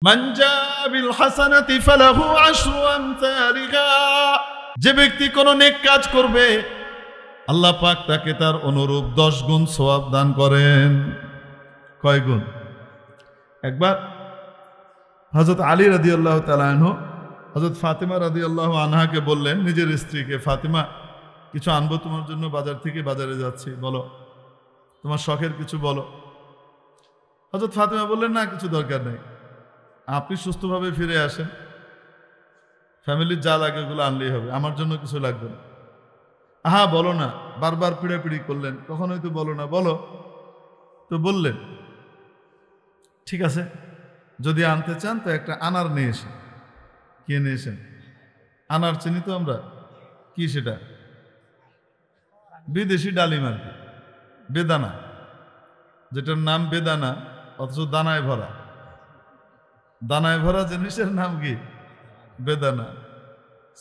মান জা বিল হাসানাতি ফালাহু আশরু আমসালিহা, যে ব্যক্তি কোনো নেক কাজ করবে আল্লাহ পাক তাকে তার অনুরূপ 10 গুণ সওয়াব দান করেন। কয় গুণ? একবার হযরত আলী রাদিয়াল্লাহু তাআলা আনহু হযরত ফাতিমা রাদিয়াল্লাহু আনহাকে বললেন, নিজের স্ত্রীকে, ফাতিমা কিছু আনবো তোমার জন্য, বাজার থেকে বাজারে যাচ্ছি, বলো তোমার শখের কিছু বলো। হযরত ফাতিমা বললেন, না কিছু দরকার নেই, আপনি সুস্থভাবে ফিরে আসেন, ফ্যামিলির যা লাগে ওগুলো আনলেই হবে, আমার জন্য কিছু লাগবে না। আহা বলো না, বারবার পিড়াপিড়ি করলেন, কখনোই তো বলো না, বলো। তো বললেন, ঠিক আছে, যদি আনতে চান তো একটা আনার নিয়ে এসেন। কে নিয়ে এসেন? আনার চিনি তো আমরা, কি সেটা? বিদেশি ডালিম আর কি, বেদানা, যেটার নাম বেদানা অথচ দানায় ভরা। দানায় ভরা জিনিসের নাম কি? বেদানা।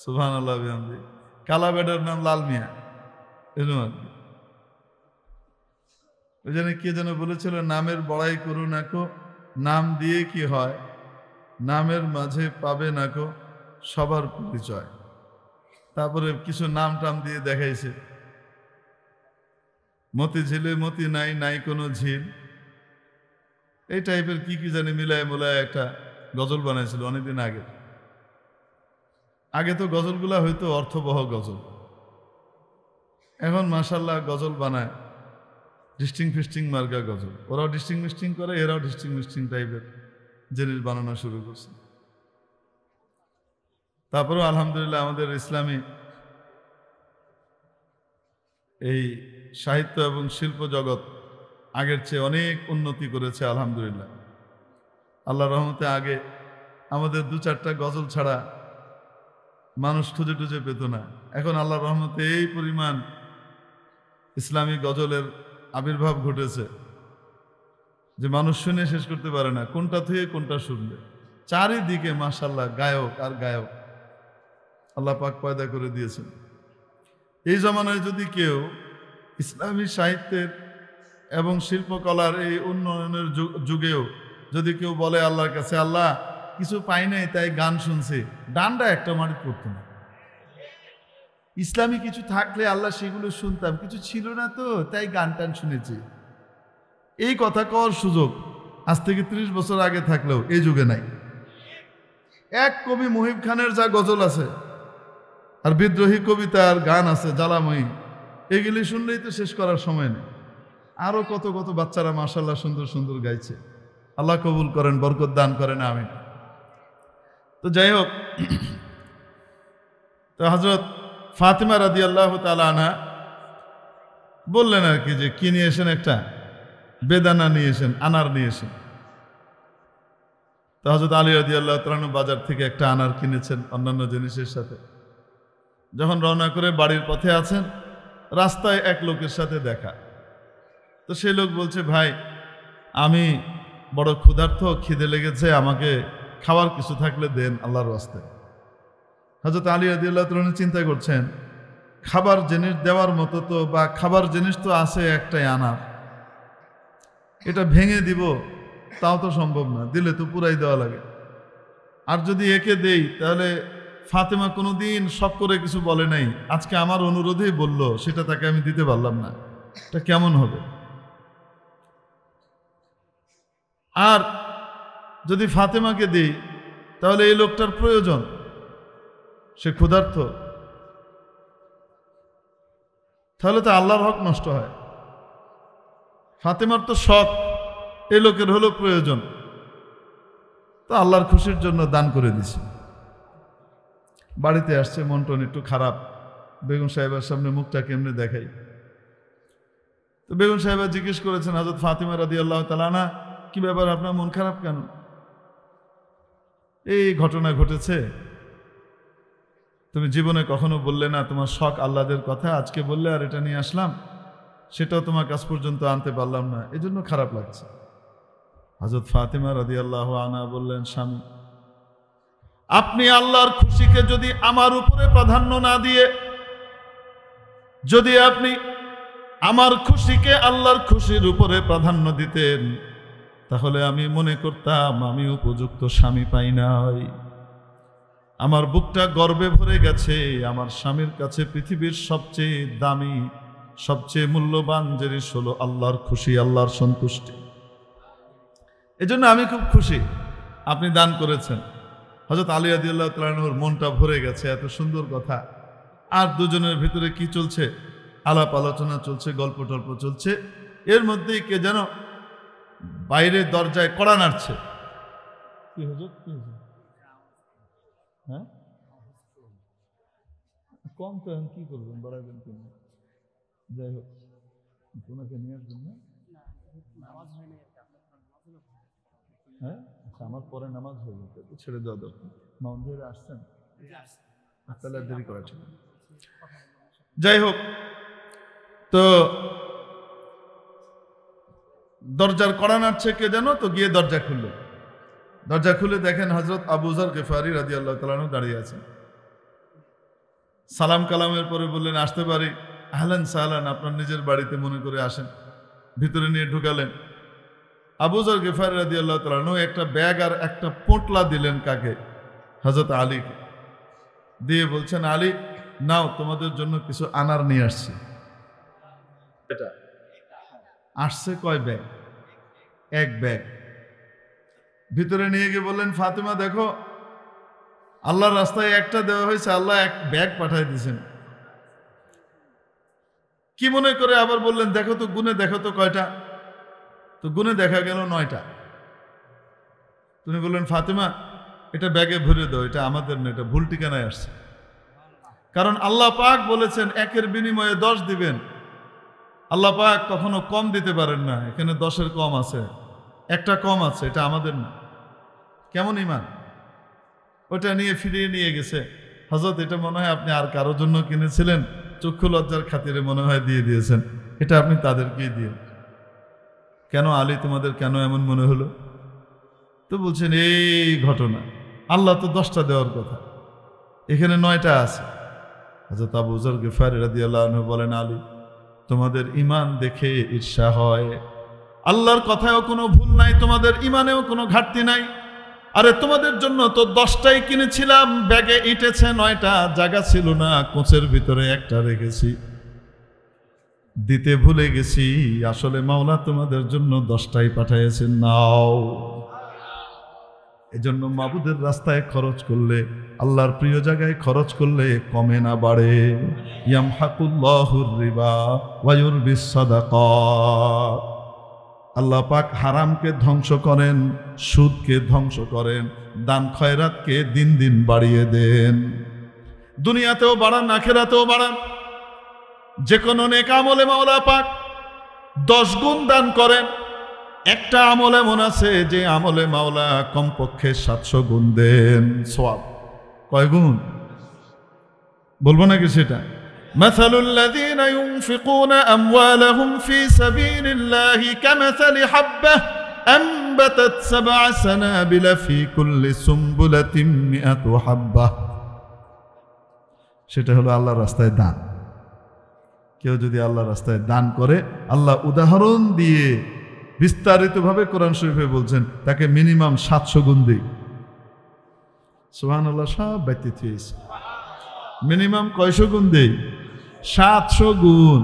সুবহানাল্লাহ বিহামদি। কালা বেডার নাম লাল মিয়া, এরকম আর কি। ওই জন্য কে যেন বলেছিল, নামের বড়াই করু নাকো, নাম দিয়ে কি হয়, নামের মাঝে পাবে নাকো সবার পরিচয়। তারপরে কিছু নাম টাম দিয়ে দেখাইছে, মতি ঝিলে মতি নাই, নাই কোনো ঝিল, এই টাইপের কি কি জানি মিলায় মোলায় একটা গজল বানাইছিল অনেকদিন আগে। আগে তো গজলগুলা হয়তো অর্থবহ গজল, এখন মাশাআল্লাহ গজল বানায় ডিস্টিং ফিস্টিং মার্কা গজল। ওরাও ডিস্টিং মিস্টিং করে, এরাও ডিস্টিং মিস্টিং টাইপের জিনিস বানানো শুরু করছে। তারপরেও আলহামদুলিল্লাহ আমাদের ইসলামী এই সাহিত্য এবং শিল্প জগৎ আগের চেয়ে অনেক উন্নতি করেছে আলহামদুলিল্লাহ। আল্লাহ রহমতে আগে আমাদের 2-4টা গজল ছাড়া মানুষ খুঁজে টুজে পেত না। এখন আল্লাহ রহমতে এই পরিমাণ ইসলামী গজলের আবির্ভাব ঘটেছে যে মানুষ শুনে শেষ করতে পারে না, কোনটা থেকে কোনটা শুনবে। চারিদিকে মাশাআল্লাহ গায়ক আর গায়ক আল্লাহ পাক পয়দা করে দিয়েছেন। এই জমানায় যদি কেউ ইসলামী সাহিত্যের এবং শিল্পকলার এই উন্নয়নের যুগেও যদি কেউ বলে আল্লাহর কাছে, আল্লাহ কিছু পাই নাই তাই গান শুনছি, ডান্ডা একটা মাটি পড়তো না। ইসলামী কিছু থাকলে আল্লাহ সেগুলো শুনতাম, কিছু ছিল না তো তাই গান টান শুনেছি, এই কথা কওয়ার সুযোগ আজ থেকে 30 বছর আগে থাকলেও এই যুগে নাই। এক কবি মুহিব খানের যা গজল আছে আর বিদ্রোহী কবিতার গান আছে জ্বালাময়ী, এগুলি শুনলেই তো শেষ করার সময় নেই। আরো কত কত বাচ্চারা মাশাআল্লাহ সুন্দর সুন্দর গাইছে, আল্লাহ কবুল করেন, বরকত দান করেন, আমিন। তো যাই হোক, তো হযরত ফাতিমা রাদিয়াল্লাহু তাআলা আনহা বললেন আর কি যে কি নিয়ে এসেন, একটা বেদানা নিয়ে এসেন, আনার নিয়ে এসেন। তো হযরত আলী রাদিয়াল্লাহু তাআলা আনহু বাজার থেকে একটা আনার কিনেছেন অন্যান্য জিনিসের সাথে। যখন রওনা করে বাড়ির পথে আছেন, রাস্তায় এক লোকের সাথে দেখা। তো সেই লোক বলছে, ভাই আমি বড় ক্ষুধার্ত, খিদে লেগেছে, আমাকে খাবার কিছু থাকলে দেন আল্লাহর ওয়াস্তে। হযরত আলী রাদিয়াল্লাহু তাআলা চিন্তা করছেন, খাবার জিনিস দেওয়ার মতো তো, বা খাবার জিনিস তো আছে একটাই আনার, এটা ভেঙে দিব তাও তো সম্ভব না, দিলে তো পুরাই দেওয়া লাগে। আর যদি একে দেই তাহলে ফাতেমা কোনোদিন শখ করে কিছু বলে নাই, আজকে আমার অনুরোধেই বলল, সেটা তাকে আমি দিতে পারলাম না, এটা কেমন হবে? আর যদি ফাতেমাকে দিই তাহলে এই লোকটার প্রয়োজন, সে ক্ষুধার্ত, তাহলে তো আল্লাহর হক নষ্ট হয়। ফাতেমার তো শখ, এই লোকের হলো প্রয়োজন, তো আল্লাহর খুশির জন্য দান করে দিছে। বাড়িতে আসছে, মন টন একটু খারাপ, বেগম সাহেবের সামনে মুখটা কেমনে দেখাই। তো বেগম সাহেবা জিজ্ঞেস করেছেন হযরত ফাতিমা রাদিয়াল্লাহু তাআলা আনহা, কি ব্যাপার, আপনার মন খারাপ কেন? এই ঘটনা ঘটেছে, তুমি জীবনে কখনো বললে না তোমার শখ আল্লাহদের কথা, আজকে বললে আর এটা নিয়ে আসলাম, সেটাও তোমার কাছ পর্যন্ত আনতে পারলাম না, এজন্য খারাপ লাগছে। হযরত ফাতিমা রাদিয়াল্লাহু আনহা বললেন, স্বামী আপনি আল্লাহর খুশিকে যদি আমার উপরে প্রাধান্য না দিয়ে, যদি আপনি আমার খুশিকে আল্লাহর খুশির উপরে প্রাধান্য দিতেন, তাহলে আমি মনে করতাম আমি উপযুক্ত স্বামী পাই নাই। আমার বুকটা গর্বে ভরে গেছে। আমার স্বামীর কাছে পৃথিবীর সবচেয়ে দামি, সবচেয়ে মূল্যবান জিনিস হলো আল্লাহর খুশি, আল্লাহর সন্তুষ্টি। এজন্য আমি খুব খুশি আপনি দান করেছেন। হযরত আলী রাদিয়াল্লাহু তাআলা আনহুর মনটা ভরে গেছে, এত সুন্দর কথা। আর দুজনের ভিতরে কি চলছে? আলাপ আলোচনা চলছে, গল্প টল্প চলছে। এর মধ্যেই কে যেন বাইরে দরজায় কড়া নাড়ছে। কি হুজুর, কি হুজুর? হ্যাঁ, কম তো এখন কি করবেন, বাড়াবেন কিনা? যাই হোক, ওনাকে নিয়ে আসবেন না? হ্যাঁ, আচ্ছা, আমার পরে নামাজ হয়ে গেছে, ছেড়ে দেওয়া দরকার। মাউন্ট ধরে আসছেন, তাহলে দেরি করা ঠিক। যাই হোক, তো দরজার কড়া নাড়ছে কে যেন, তো গিয়ে দরজা খুললো। দরজা খুলে দেখেন হযরত আবু যর গিফারি রাদিয়াল্লাহু তাআলা আনহু দাঁড়িয়ে আছেন। সালাম কালামের পরে বললেন, আসতে পারি? আহলান সাহলান, আপনার নিজের বাড়িতে মনে করে আসেন। ভিতরে নিয়ে ঢুকালেন। আবু যর গিফারি রাদিয়াল্লাহু তাআলা আনহু একটা ব্যাগ আর একটা পোটলা দিলেন কাকে? হযরত আলীকে। দিয়ে বলছেন, আলী নাও, তোমাদের জন্য কিছু আনার নিয়ে আসছি। এটা আসছে কয় ব্যাগ? এক ব্যাগ। ভিতরে নিয়ে গিয়ে বললেন, ফাতেমা দেখো, আল্লাহর রাস্তায় একটা দেওয়া হয়েছে, আল্লাহ এক ব্যাগ পাঠিয়ে দিয়েছেন। কি মনে করে আবার বললেন, দেখো তো, গুনে দেখো তো কয়টা। তো গুনে দেখা গেল 9টা। তুমি বললেন, ফাতেমা এটা ব্যাগে ভরে দাও, এটা আমাদের না, এটা ভুল ঠিকানায় আসছে। কারণ আল্লাহ পাক বলেছেন একের বিনিময়ে 10 দিবেন। আল্লাহ পাক কখনো কম দিতে পারেন না। এখানে 10-এর কম আছে, একটা কম আছে, এটা আমাদের না। কেমন ইমান! ওটা নিয়ে ফিরিয়ে নিয়ে গেছে। হযরত, এটা মনে হয় আপনি আর কারোর জন্য কিনেছিলেন, চক্ষু লজ্জার খাতিরে মনে হয় দিয়ে দিয়েছেন, এটা আপনি তাদেরকেই দিয়ে। কেন আলী, তোমাদের কেন এমন মনে হলো? তো বলছেন এই ঘটনা, আল্লাহ তো 10টা দেওয়ার কথা, এখানে 9টা আছে। হযরত আবু যর গিফারি রাদিয়াল্লাহু আনহু বলেন, আলী তোমাদের ঈমান দেখে ঈর্ষা হয়। আল্লাহর কথায়ও কোনো ভুল নাই, তোমাদের ঈমানেও কোনো ঘাটতি নাই। আরে তোমাদের জন্য তো 10টাই কিনেছিলাম, ব্যাগে ইটেছে 9টা, জায়গা ছিল না, কোচের ভিতরে একটা রেখেছি, দিতে ভুলে গেছি। আসলে মাওলা তোমাদের জন্য 10টাই পাঠিয়েছেন, নাও। এজন্য মাবুদের রাস্তায় খরচ করলে, আল্লাহর প্রিয় জায়গায় খরচ করলে কমে না বাড়ে। ইয়ামহাকুল্লাহুর রিবা ওয়া ইউরবিস সাদাকাত। আল্লাহ পাক হারামকে ধ্বংস করেন, সুদকে ধ্বংস করেন, দান খয়রাতকে দিন দিন বাড়িয়ে দেন। দুনিয়াতেও বাড়ান, আখিরাতেও বাড়ান। যে কোনো নেক আমলে মাওলা পাক 10 গুণ দান করেন। একটা আমল এমন আছে যে আমলে মাওলা কমপক্ষে 700 গুণ দেন সওয়াব। কয় গুণ বলবো নাকি সেটা? مثل الذين ينفقون أموالهم في سبيل الله كمثل حبة أنبتت 7 سنابل في كل سنبلة 100 حبة। সেটা হলো আল্লাহর রাস্তায় দান। কেউ যদি আল্লাহর রাস্তায় দান করে, আল্লাহ উদাহরণ দিয়ে বিস্তারিতভাবে কোরআন শরীফে বলছেন তাকে মিনিমাম 700 গুণ দেই। সুবহানাল্লাহ, সব ব্যতীত হয়েছে। মিনিমাম কয়শো গুণ দেই? 700 গুণ।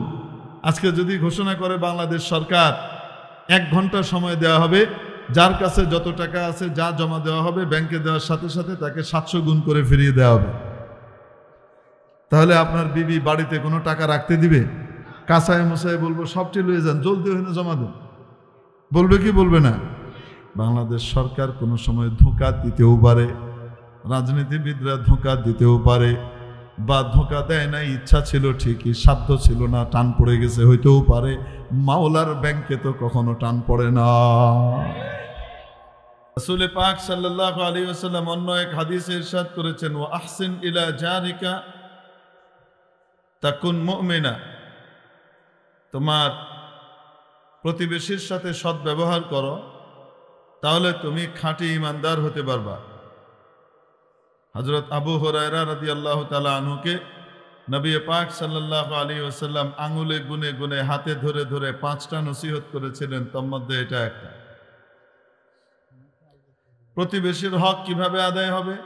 আজকে যদি ঘোষণা করে বাংলাদেশ সরকার 1 ঘন্টা সময় দেওয়া হবে, যার কাছে যত টাকা আছে যা জমা দেওয়া হবে ব্যাংকে দেওয়ার সাথে সাথে তাকে 700 গুণ করে ফিরিয়ে দেওয়া হবে। তাহলে আপনার বিবি বাড়িতে কোনো টাকা রাখতে দিবে? কাঁচায় মশায় বলবো সবটি লয়ে যান, জলদি হয়ে জমা দেন, বলবে কি বলবে না? বাংলাদেশ সরকার কোনো সময় ধোঁকা দিতেও পারে, রাজনীতিবিদরা ধোঁকা দিতেও পারে, বা ধোঁকা দেয় না, ইচ্ছা ছিল ঠিকই, সাধ্য ছিল না, টান পড়ে গেছে হইতেও পারে। মাওলার ব্যাংকে তো কখনো টান পড়ে না। রাসূল পাক সাল্লাল্লাহু আলাইহি ওয়াসাল্লাম অন্য এক হাদিসে ইরশাদ করেছেন, ওয়া আহসিন ইলা জারিকা তাকুন মুমিনা। তোমার প্রতিবেশীর সাথে সৎ ব্যবহার করো, তাহলে তুমি খাঁটি ঈমানদার হতে পারবা। হযরত আবু হুরায়রা রাদিয়াল্লাহু তাআলা আনহুকে নবী পাক সাল্লাল্লাহু আলাইহি ওয়াসাল্লাম আঙুলে গুনে গুনে হাতে ধরে ধরে 5টা নসিহত করেছিলেন, তার মধ্যে এটা একটা। প্রতিবেশীর হক কিভাবে আদায় হবে?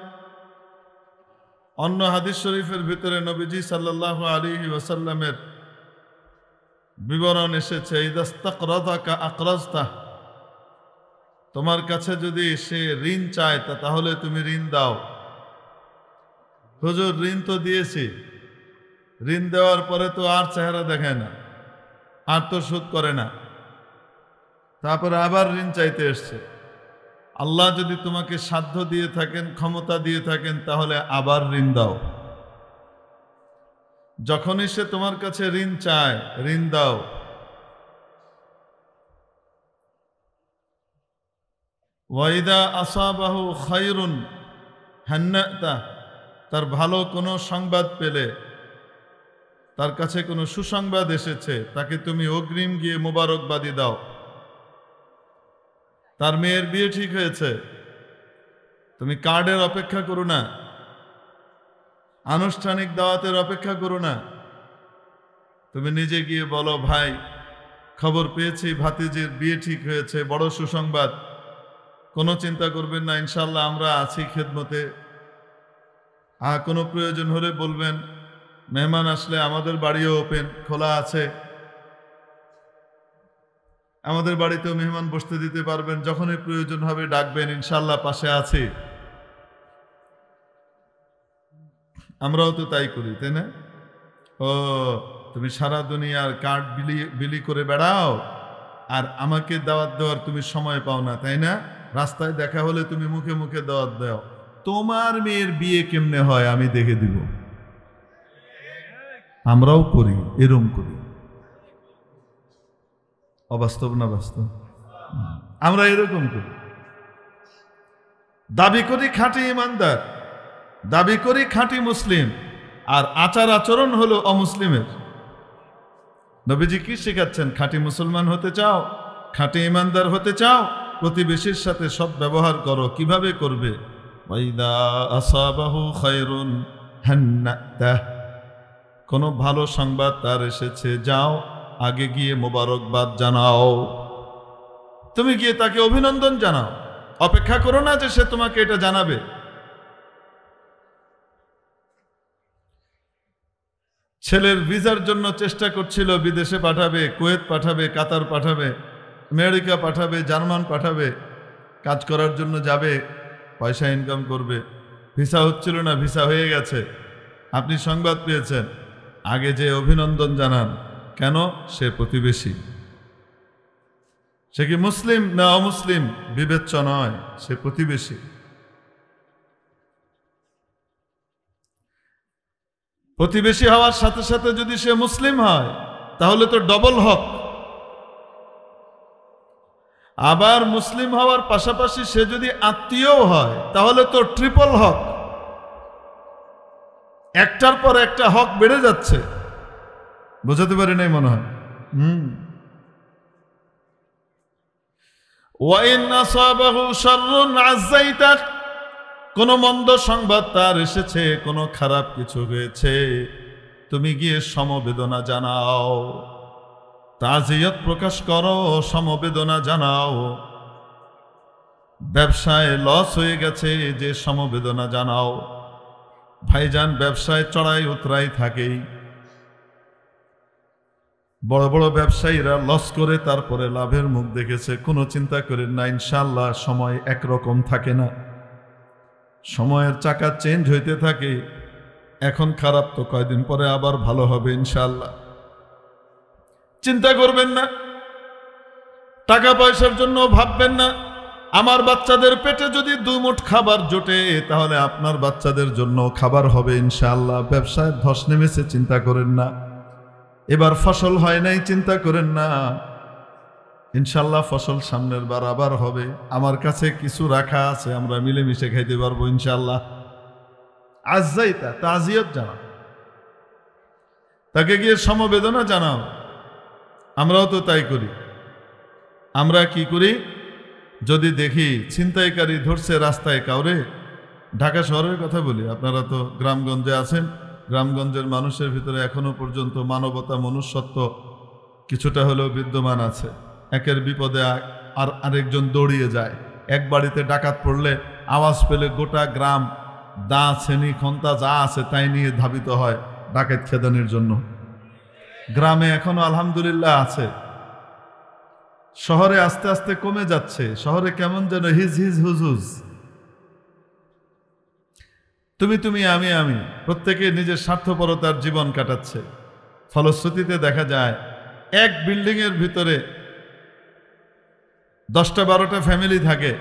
অন্য হাদিস শরীফের ভিতরে নবীজি সাল্লাল্লাহু আলাইহি ওয়াসাল্লামের বিবরণ এসেছে, ইদাস্তাকরাযাকা আকরাজতাহ, তোমার কাছে যদি সে ঋণ চায় তাহলে তুমি ঋণ দাও। হুজুর ঋণ তো দিয়েছি, ঋণ দেওয়ার পরে তো আর চেহারা দেখায় না, আর তো শোধ করে না, তারপরে আবার ঋণ চাইতে এসছে। আল্লাহ যদি তোমাকে সাধ্য দিয়ে থাকেন, ক্ষমতা দিয়ে থাকেন, তাহলে আবার ঋণ দাও। যখনই সে তোমার কাছে ঋণ চায়, ঋণ দাও। ওয়াইদা আসাবাহু খায়রুন হান্নাতা, তার ভালো কোনো সংবাদ পেলে, তার কাছে কোনো সুসংবাদ এসেছে, তাকে তুমি অগ্রিম গিয়ে মোবারকবাদী দাও। তার মেয়ের বিয়ে ঠিক হয়েছে, তুমি কার্ডের অপেক্ষা করো না, আনুষ্ঠানিক দাওয়াতের অপেক্ষা করো না, তুমি নিজে গিয়ে বলো, ভাই খবর পেয়েছি ভাতিজির বিয়ে ঠিক হয়েছে, বড় সুসংবাদ, কোনো চিন্তা করবেন না, ইনশাল্লাহ আমরা আছি খেদমতে, কোনো প্রয়োজন হলে বলবেন, মেহমান আসলে আমাদের বাড়িও ওপেন খোলা আছে, আমাদের বাড়িতেও মেহমান বসতে দিতে পারবেন, যখনই প্রয়োজন হবে ডাকবেন, ইনশাল্লাহ পাশে আছি। আমরাও তো তাই করি, তাই না? ও তুমি সারা দুনিয়ার কার্ড বিলি করে বেড়াও, আর আমাকে দাওয়াত দেওয়ার তুমি সময় পাও না, তাই না? রাস্তায় দেখা হলে তুমি মুখে মুখে দাওয়াত দাও। তোমার মেয়ের বিয়ে কেমনে হয় আমি দেখে দিব। আমরাও করি, এরম করি। অবাস্তব না বাস্তব? আমরা এরকম করি, দাবি করি খাঁটি ইমানদার, দাবি করি খাঁটি মুসলিম, আর আচার আচরণ হলো অমুসলিমের। নবীজি কি শেখাচ্ছেন? খাঁটি মুসলমান হতে চাও, খাঁটি ইমানদার হতে চাও, প্রতিবেশীর সাথে সৎ ব্যবহার করো। কিভাবে করবে? ওয়াইদা আসাবাহু খায়রুন হান্নাতাহ, কোনো ভালো সংবাদ তার এসেছে, যাও আগে গিয়ে মোবারকবাদ জানাও। তুমি গিয়ে তাকে অভিনন্দন জানাও, অপেক্ষা করো না যে সে তোমাকে এটা জানাবে। ছেলের ভিসার জন্য চেষ্টা করছিল, বিদেশে পাঠাবে, কুয়েত পাঠাবে, কাতার পাঠাবে, আমেরিকা পাঠাবে, জার্মান পাঠাবে, কাজ করার জন্য যাবে, পয়সা ইনকাম করবে। ভিসা হচ্ছিল না, ভিসা হয়ে গেছে, আপনি সংবাদ পেয়েছেন, আগে যে অভিনন্দন জানান। কেন? সে প্রতিবেশী। সে কি মুসলিম না অমুসলিম বিবেচ্য নয়, সে প্রতিবেশী। প্রতিবেশী হওয়ার সাথে সাথে যদি সে মুসলিম হয় তাহলে তো ডবল হক। আবার মুসলিম হওয়ার পাশাপাশি সে যদি আত্মীয়ও হয় তাহলে তো ট্রিপল হক। একটার পর একটা হক বেড়ে যাচ্ছে। বোঝাতে পারি নাই মনে হয়। ওয়াইন আসাবাহু শাররুন আযাইতাক, কোন মন্দ সংবাদ তার এসেছে, কোনো খারাপ কিছু হয়েছে, তুমি গিয়ে সমবেদনা জানাও, তাজিয়ত প্রকাশ করো, সমবেদনা জানাও। ব্যবসায় লস হয়ে গেছে, যে সমবেদনা জানাও। ভাইজান, ব্যবসায় চড়াই উতরাই থাকেই। বড় বড় ব্যবসায়ীরা লস করে তারপরে লাভের মুখ দেখেছে। কোনো চিন্তা করেন না, ইনশাআল্লাহ সময় একরকম থাকে না, সময়ের চাকা চেঞ্জ হইতে থাকে। এখন খারাপ তো কয়দিন পরে আবার ভালো হবে ইনশাআল্লাহ। চিন্তা করবেন না, টাকা পয়সার জন্য ভাববেন না। আমার বাচ্চাদের পেটে যদি 2 মুঠ খাবার জোটে তাহলে আপনার বাচ্চাদের জন্য খাবার হবে ইনশাআল্লাহ। ব্যবসায় ধস নেমেছে, চিন্তা করেন না। এবার ফসল হয় নাই, চিন্তা করেন না, ইনশাআল্লাহ ফসল সামনের বার আবার হবে। আমার কাছে কিছু রাখা আছে, আমরা মিলেমিশে খাইতে পারবো ইনশাআল্লাহ। আযাইতা, তাজিয়ত জানাও, তাকে গিয়ে সমবেদনা জানাও। আমরাও তো তাই করি। আমরা কি করি? যদি দেখি ছিনতাইকারী ধরছে রাস্তায় কাউরে, ঢাকা শহরের কথা বলি, আপনারা তো গ্রামগঞ্জে আছেন, গ্রামগঞ্জের মানুষের ভিতরে এখনো পর্যন্ত মানবতা, মনুষ্যত্ব কিছুটা হলেও বিদ্যমান আছে। একের বিপদে আর আরেকজন দৌড়িয়ে যায়, এক বাড়িতে ডাকাত পড়লে আওয়াজ পেলে গোটা গ্রাম দা ছেনি খন্তা যা আছে তাই নিয়ে ধাবিত হয় ডাকাত খেদানোর জন্য। গ্রামে এখনো আলহামদুলিল্লাহ আছে, শহরে আস্তে আস্তে কমে যাচ্ছে। শহরে কেমন যেন হিজ হিজ হুজ হুজ, তুমি আমি আমি, প্রত্যেকে নিজের স্বার্থপরতার জীবন কাটাচ্ছে। ফলশ্রুতিতে দেখা যায় এক বিল্ডিং এর ভিতরে 10-12টা ফ্যামিলি থাকে,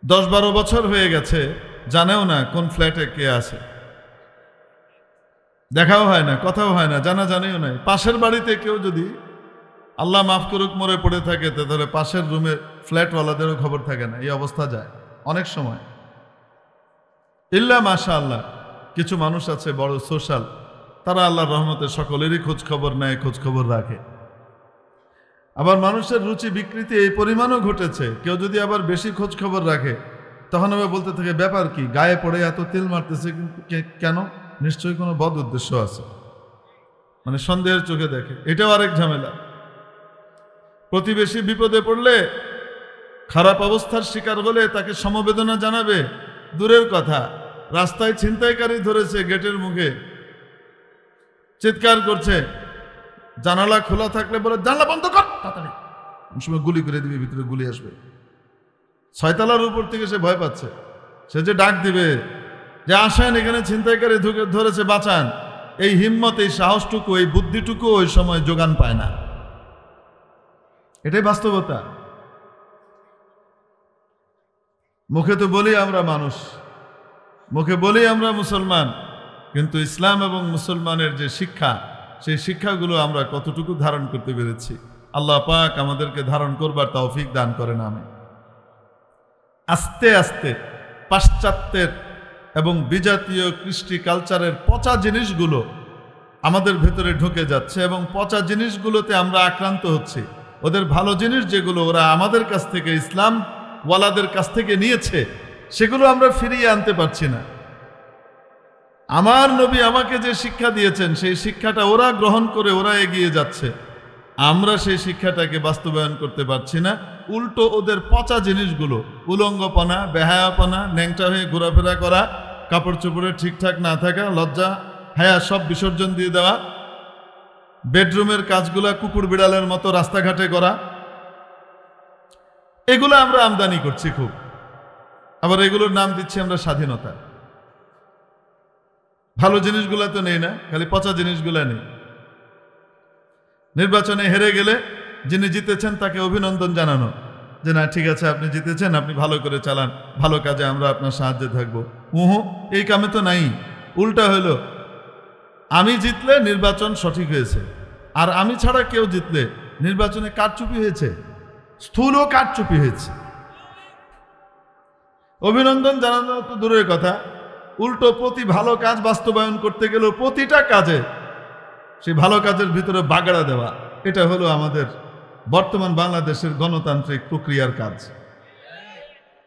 10-12 বছর হয়ে গেছে, জানেও না কোন ফ্ল্যাটে কে আছে, দেখাও হয় না, কথাও হয় না, জানা জানিও নাই। পাশের বাড়িতে কেউ যদি আল্লাহ মাফ করুক মরে পড়ে থাকে, তাহলে পাশের রুমে ফ্ল্যাটওয়ালাদেরও খবর থাকে না। এই অবস্থা যায় অনেক সময়। ইল্লা মাশাআল্লাহ কিছু মানুষ আছে বড় সোশ্যাল, তারা আল্লাহর রহমতে সকলেরই খোঁজ খবর নেয়, খোঁজ খবর রাখে। আবার মানুষের রুচি বিকৃতি এই পরিমাণও ঘটেছে, কেউ যদি আবার বেশি খোঁজ খবর রাখে তখন আবার বলতে থাকে ব্যাপার কি, গায়ে পড়ে এত তেল মারতেছে কিন্তু কেন, নিশ্চয়ই কোনো বদ উদ্দেশ্য আছে, মানে সন্দেহের চোখে দেখে। এটাও আরেক ঝামেলা। প্রতিবেশী বিপদে পড়লে, খারাপ অবস্থার শিকার হলে তাকে সমবেদনা জানাবে দূরের কথা, রাস্তায় ছিনতাইকারী ধরেছে, গেটের মুখে চিৎকার করছে, জানালা খোলা থাকলে বলে জানালা বন্ধ কর তাড়াতাড়ি, সময় গুলি করে দিবে, ভিতরে গুলি আসবে। 6 তলার উপর থেকে সে ভয় পাচ্ছে, সে যে ডাক দিবে যে আসেন এখানে ছিনতাইকারী ধরেছে বাঁচান, এই হিম্মত, এই সাহসটুকু, এই বুদ্ধিটুকু ওই সময় যোগান পায় না। এটাই বাস্তবতা। মুখে তো বলি আমরা মানুষ, মুখে বলি আমরা মুসলমান, কিন্তু ইসলাম এবং মুসলমানের যে শিক্ষা, সেই শিক্ষাগুলো আমরা কতটুকু ধারণ করতে পেরেছি। আল্লাহ পাক আমাদেরকে ধারণ করবার তৌফিক দান করেন। আমি আস্তে আস্তে পাশ্চাত্যের এবং বিজাতীয় কৃষ্টি কালচারের পচা জিনিসগুলো আমাদের ভেতরে ঢুকে যাচ্ছে এবং পচা জিনিসগুলোতে আমরা আক্রান্ত হচ্ছি। ওদের ভালো জিনিস যেগুলো ওরা আমাদের কাছ থেকে, ইসলাম ওয়ালাদের কাছ থেকে নিয়েছে, সেগুলো আমরা ফিরিয়ে আনতে পারছি না। আমার নবী আমাকে যে শিক্ষা দিয়েছেন সেই শিক্ষাটা ওরা গ্রহণ করে ওরা এগিয়ে যাচ্ছে, আমরা সেই শিক্ষাটাকে বাস্তবায়ন করতে পারছি না। উল্টো ওদের পচা জিনিসগুলো, উলঙ্গপনা, বেহায়াপনা, ন্যাংটা হয়ে ঘোরাফেরা করা, কাপড় চোপড়ে ঠিকঠাক না থাকা, লজ্জা হায়া সব বিসর্জন দিয়ে দেওয়া, বেডরুমের কাজগুলা কুকুর বিড়ালের মতো রাস্তাঘাটে করা, এগুলো আমরা আমদানি করছি খুব। আবার এগুলোর নাম দিচ্ছি আমরা স্বাধীনতা। ভালো জিনিসগুলা তো নেই না, খালি পচা জিনিসগুলা নেই। নির্বাচনে হেরে গেলে যিনি জিতেছেন তাকে অভিনন্দন জানানো, যে না ঠিক আছে আপনি জিতেছেন, আপনি ভালো করে চালান, ভালো কাজে আমরা আপনার সাহায্যে থাকবো। এই কামে তো নাই। উল্টা হইল, আমি জিতলে নির্বাচন সঠিক হয়েছে, আর আমি ছাড়া কেউ জিতলে নির্বাচনে কারচুপি হয়েছে, স্থূল কারচুপি হয়েছে। অভিনন্দন জানানো তো দূরের কথা, উল্টো প্রতি ভালো কাজ বাস্তবায়ন করতে গেলেও প্রতিটা কাজে সেই ভালো কাজের ভিতরে বাগড়া দেওয়া, এটা হলো আমাদের বর্তমান বাংলাদেশের গণতান্ত্রিক প্রক্রিয়ার কাজ।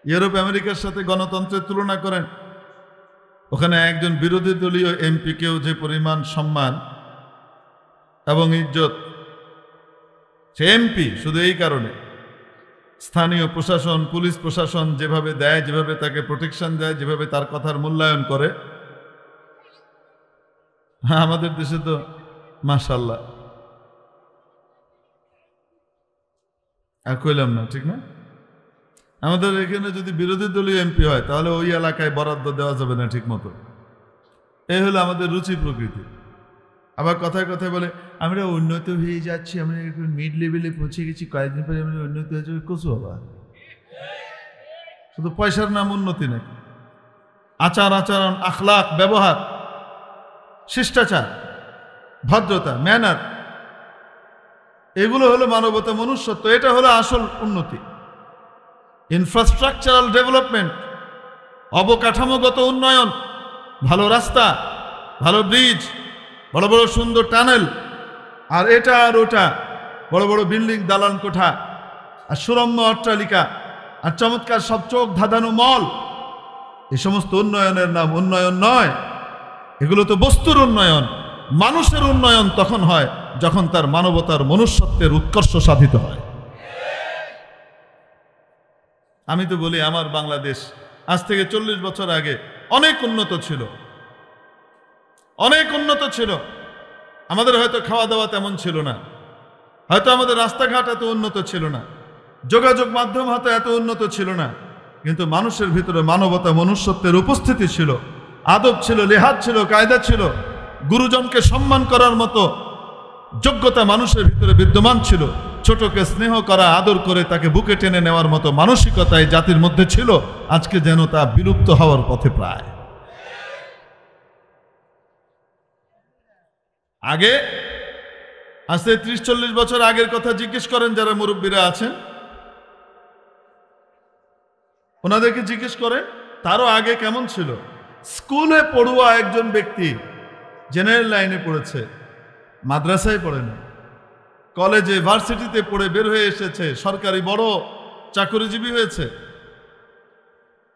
ইউরোপ আমেরিকার সাথে গণতন্ত্রের তুলনা করেন, ওখানে একজন বিরোধী দলীয় এমপিকেও যে পরিমাণ সম্মান এবং ইজ্জত, সে এমপি শুধু এই কারণে স্থানীয় প্রশাসন, পুলিশ প্রশাসন যেভাবে দেয়, যেভাবে তাকে প্রোটেকশন দেয়, যেভাবে তার কথার মূল্যায়ন করে, হ্যাঁ আমাদের দেশে তো মাশাআল্লাহ আর কইলাম না, ঠিক না? আমাদের এখানে যদি বিরোধী দলীয় এমপি হয় তাহলে ওই এলাকায় বরাদ্দ দেওয়া যাবে না ঠিক মতো। এই হলো আমাদের রুচি প্রকৃতি। আবার কথায় কথায় বলে আমরা উন্নত হয়ে যাচ্ছি, আমরা মিড লেভেলে পৌঁছে গেছি, কয়েকদিন পরে আমরা উন্নত হয়ে যাবে। কচু বাবা, শুধু পয়সার নাম উন্নতি নাকি? আচার আচরণ, আখলাক, ব্যবহার, শিষ্টাচার, ভদ্রতা, ম্যানার, এগুলো হলো মানবতা, মনুষ্যত্ব। এটা হলো আসল উন্নতি। ইনফ্রাস্ট্রাকচারাল ডেভেলপমেন্ট, অবকাঠামোগত উন্নয়ন, ভালো রাস্তা, ভালো ব্রিজ, বড় বড় সুন্দর টানেল, আর এটা আর ওটা, বড় বড় বিল্ডিং, দালান কোঠা, আর সুরম্য অট্টালিকা, আর চমৎকার সব চোখ ধাঁধানো মল, এই সমস্ত উন্নয়নের নাম উন্নয়ন নয়। এগুলো তো বস্তুর উন্নয়ন। মানুষের উন্নয়ন তখন হয় যখন তার মানবতার, মনুষ্যত্বের উৎকর্ষ সাধিত হয়। আমি তো বলি আমার বাংলাদেশ আজ থেকে 40 বছর আগে অনেক উন্নত ছিল, অনেক উন্নত ছিল। আমাদের হয়তো খাওয়া দাওয়া তেমন ছিল না, হয়তো আমাদের রাস্তাঘাট এত উন্নত ছিল না, যোগাযোগ মাধ্যম হয়তো এত উন্নত ছিল না, কিন্তু মানুষের ভিতরে মানবতা মনুষ্যত্বের উপস্থিতি ছিল, আদব ছিল, লেহাজ ছিল, কায়দা ছিল, গুরুজনকে সম্মান করার মতো যোগ্যতা মানুষের ভিতরে বিদ্যমান ছিল, ছোটকে স্নেহ করা, আদর করে তাকে বুকে টেনে নেওয়ার মতো মানসিকতা এই জাতির মধ্যে ছিল। আজকে যেন তা বিলুপ্ত হওয়ার পথে প্রায়। আগে আজ থেকে 30-40 বছর আগের কথা জিজ্ঞেস করেন যারা মুরব্বীরা আছেন, ওনাদেরকে জিজ্ঞেস করেন তারও আগে কেমন ছিল। স্কুলে পড়ুয়া একজন ব্যক্তি জেনারেল লাইনে পড়েছে, মাদ্রাসায় পড়ে না, কলেজে ভার্সিটিতে পড়ে বের হয়ে এসেছে, সরকারি বড় চাকরিজীবী হয়েছে,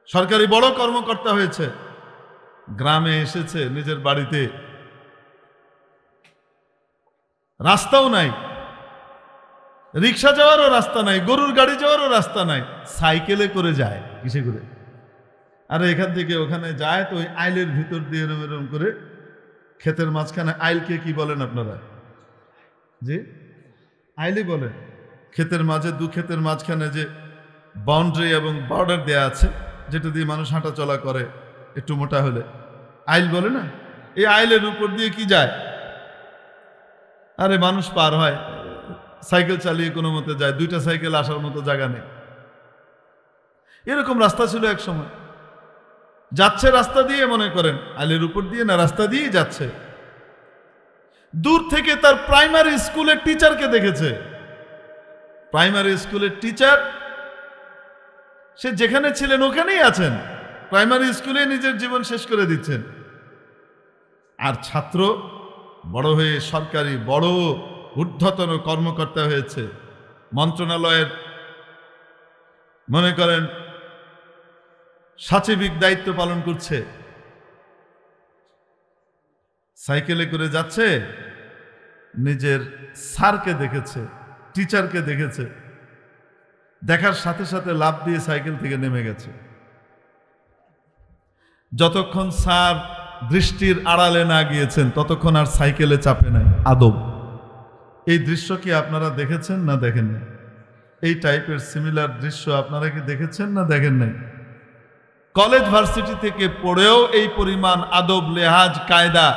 সরকারি বড় কর্মকর্তা হয়েছে, গ্রামে এসেছে নিজের বাড়িতে রাস্তাও নাই, রিক্সা যাওয়ারও রাস্তা নাই, গরুর গাড়ি যাওয়ারও রাস্তা নাই, সাইকেলে করে যায়। কিসে করে? আরে এখান থেকে ওখানে যায় তো ওই আইলের ভিতর দিয়ে এরম এরম করে, ক্ষেতের মাঝখানে, আইলকে কি বলেন আপনারা? জি, আইলি বলে। ক্ষেতের মাঝে, দু ক্ষেতের মাঝখানে যে বাউন্ডারি এবং বর্ডার দেয়া আছে, যেটা দিয়ে মানুষ হাঁটা চলা করে একটু মোটা হলে, আইল বলে না? এই আইলের উপর দিয়ে কি যায়? আরে মানুষ পার হয়, সাইকেল চালিয়ে কোনো মতে যায়, 2টা সাইকেল আসার মতো জায়গা নেই। এরকম রাস্তা ছিল এক সময়। যাচ্ছে রাস্তা দিয়ে, মনে করেন আইলের উপর দিয়ে না, রাস্তা দিয়েই যাচ্ছে। দূর থেকে তার প্রাইমারি স্কুলের টিচারকে দেখেছে। প্রাইমারি স্কুলের টিচার, সে যেখানে ছিলেন ওখানেই আছেন, প্রাইমারি স্কুলে নিজের জীবন শেষ করে দিচ্ছেন। আর ছাত্র বড় হয়ে সরকারি বড় ঊর্ধ্বতন কর্মকর্তা হয়েছে, মন্ত্রণালয়ের মনে করেন সচিবিক দায়িত্ব পালন করছে, সাইকেলে করে যাচ্ছে, নিজের স্যারকে দেখেছে, টিচারকে দেখেছে, দেখার সাথে সাথে লাফ দিয়ে সাইকেল থেকে নেমে গেছে। যতক্ষণ স্যার দৃষ্টির আড়ালে না গিয়েছেন ততক্ষণ আর সাইকেলে চাপে নাই। আদব। এই দৃশ্য কি আপনারা দেখেছেন না দেখেন নাই? এই টাইপের সিমিলার দৃশ্য আপনারা কি দেখেছেন না দেখেন নাই? কলেজ ভার্সিটি থেকে পড়েও এই পরিমাণ আদব লেহাজ কায়দা,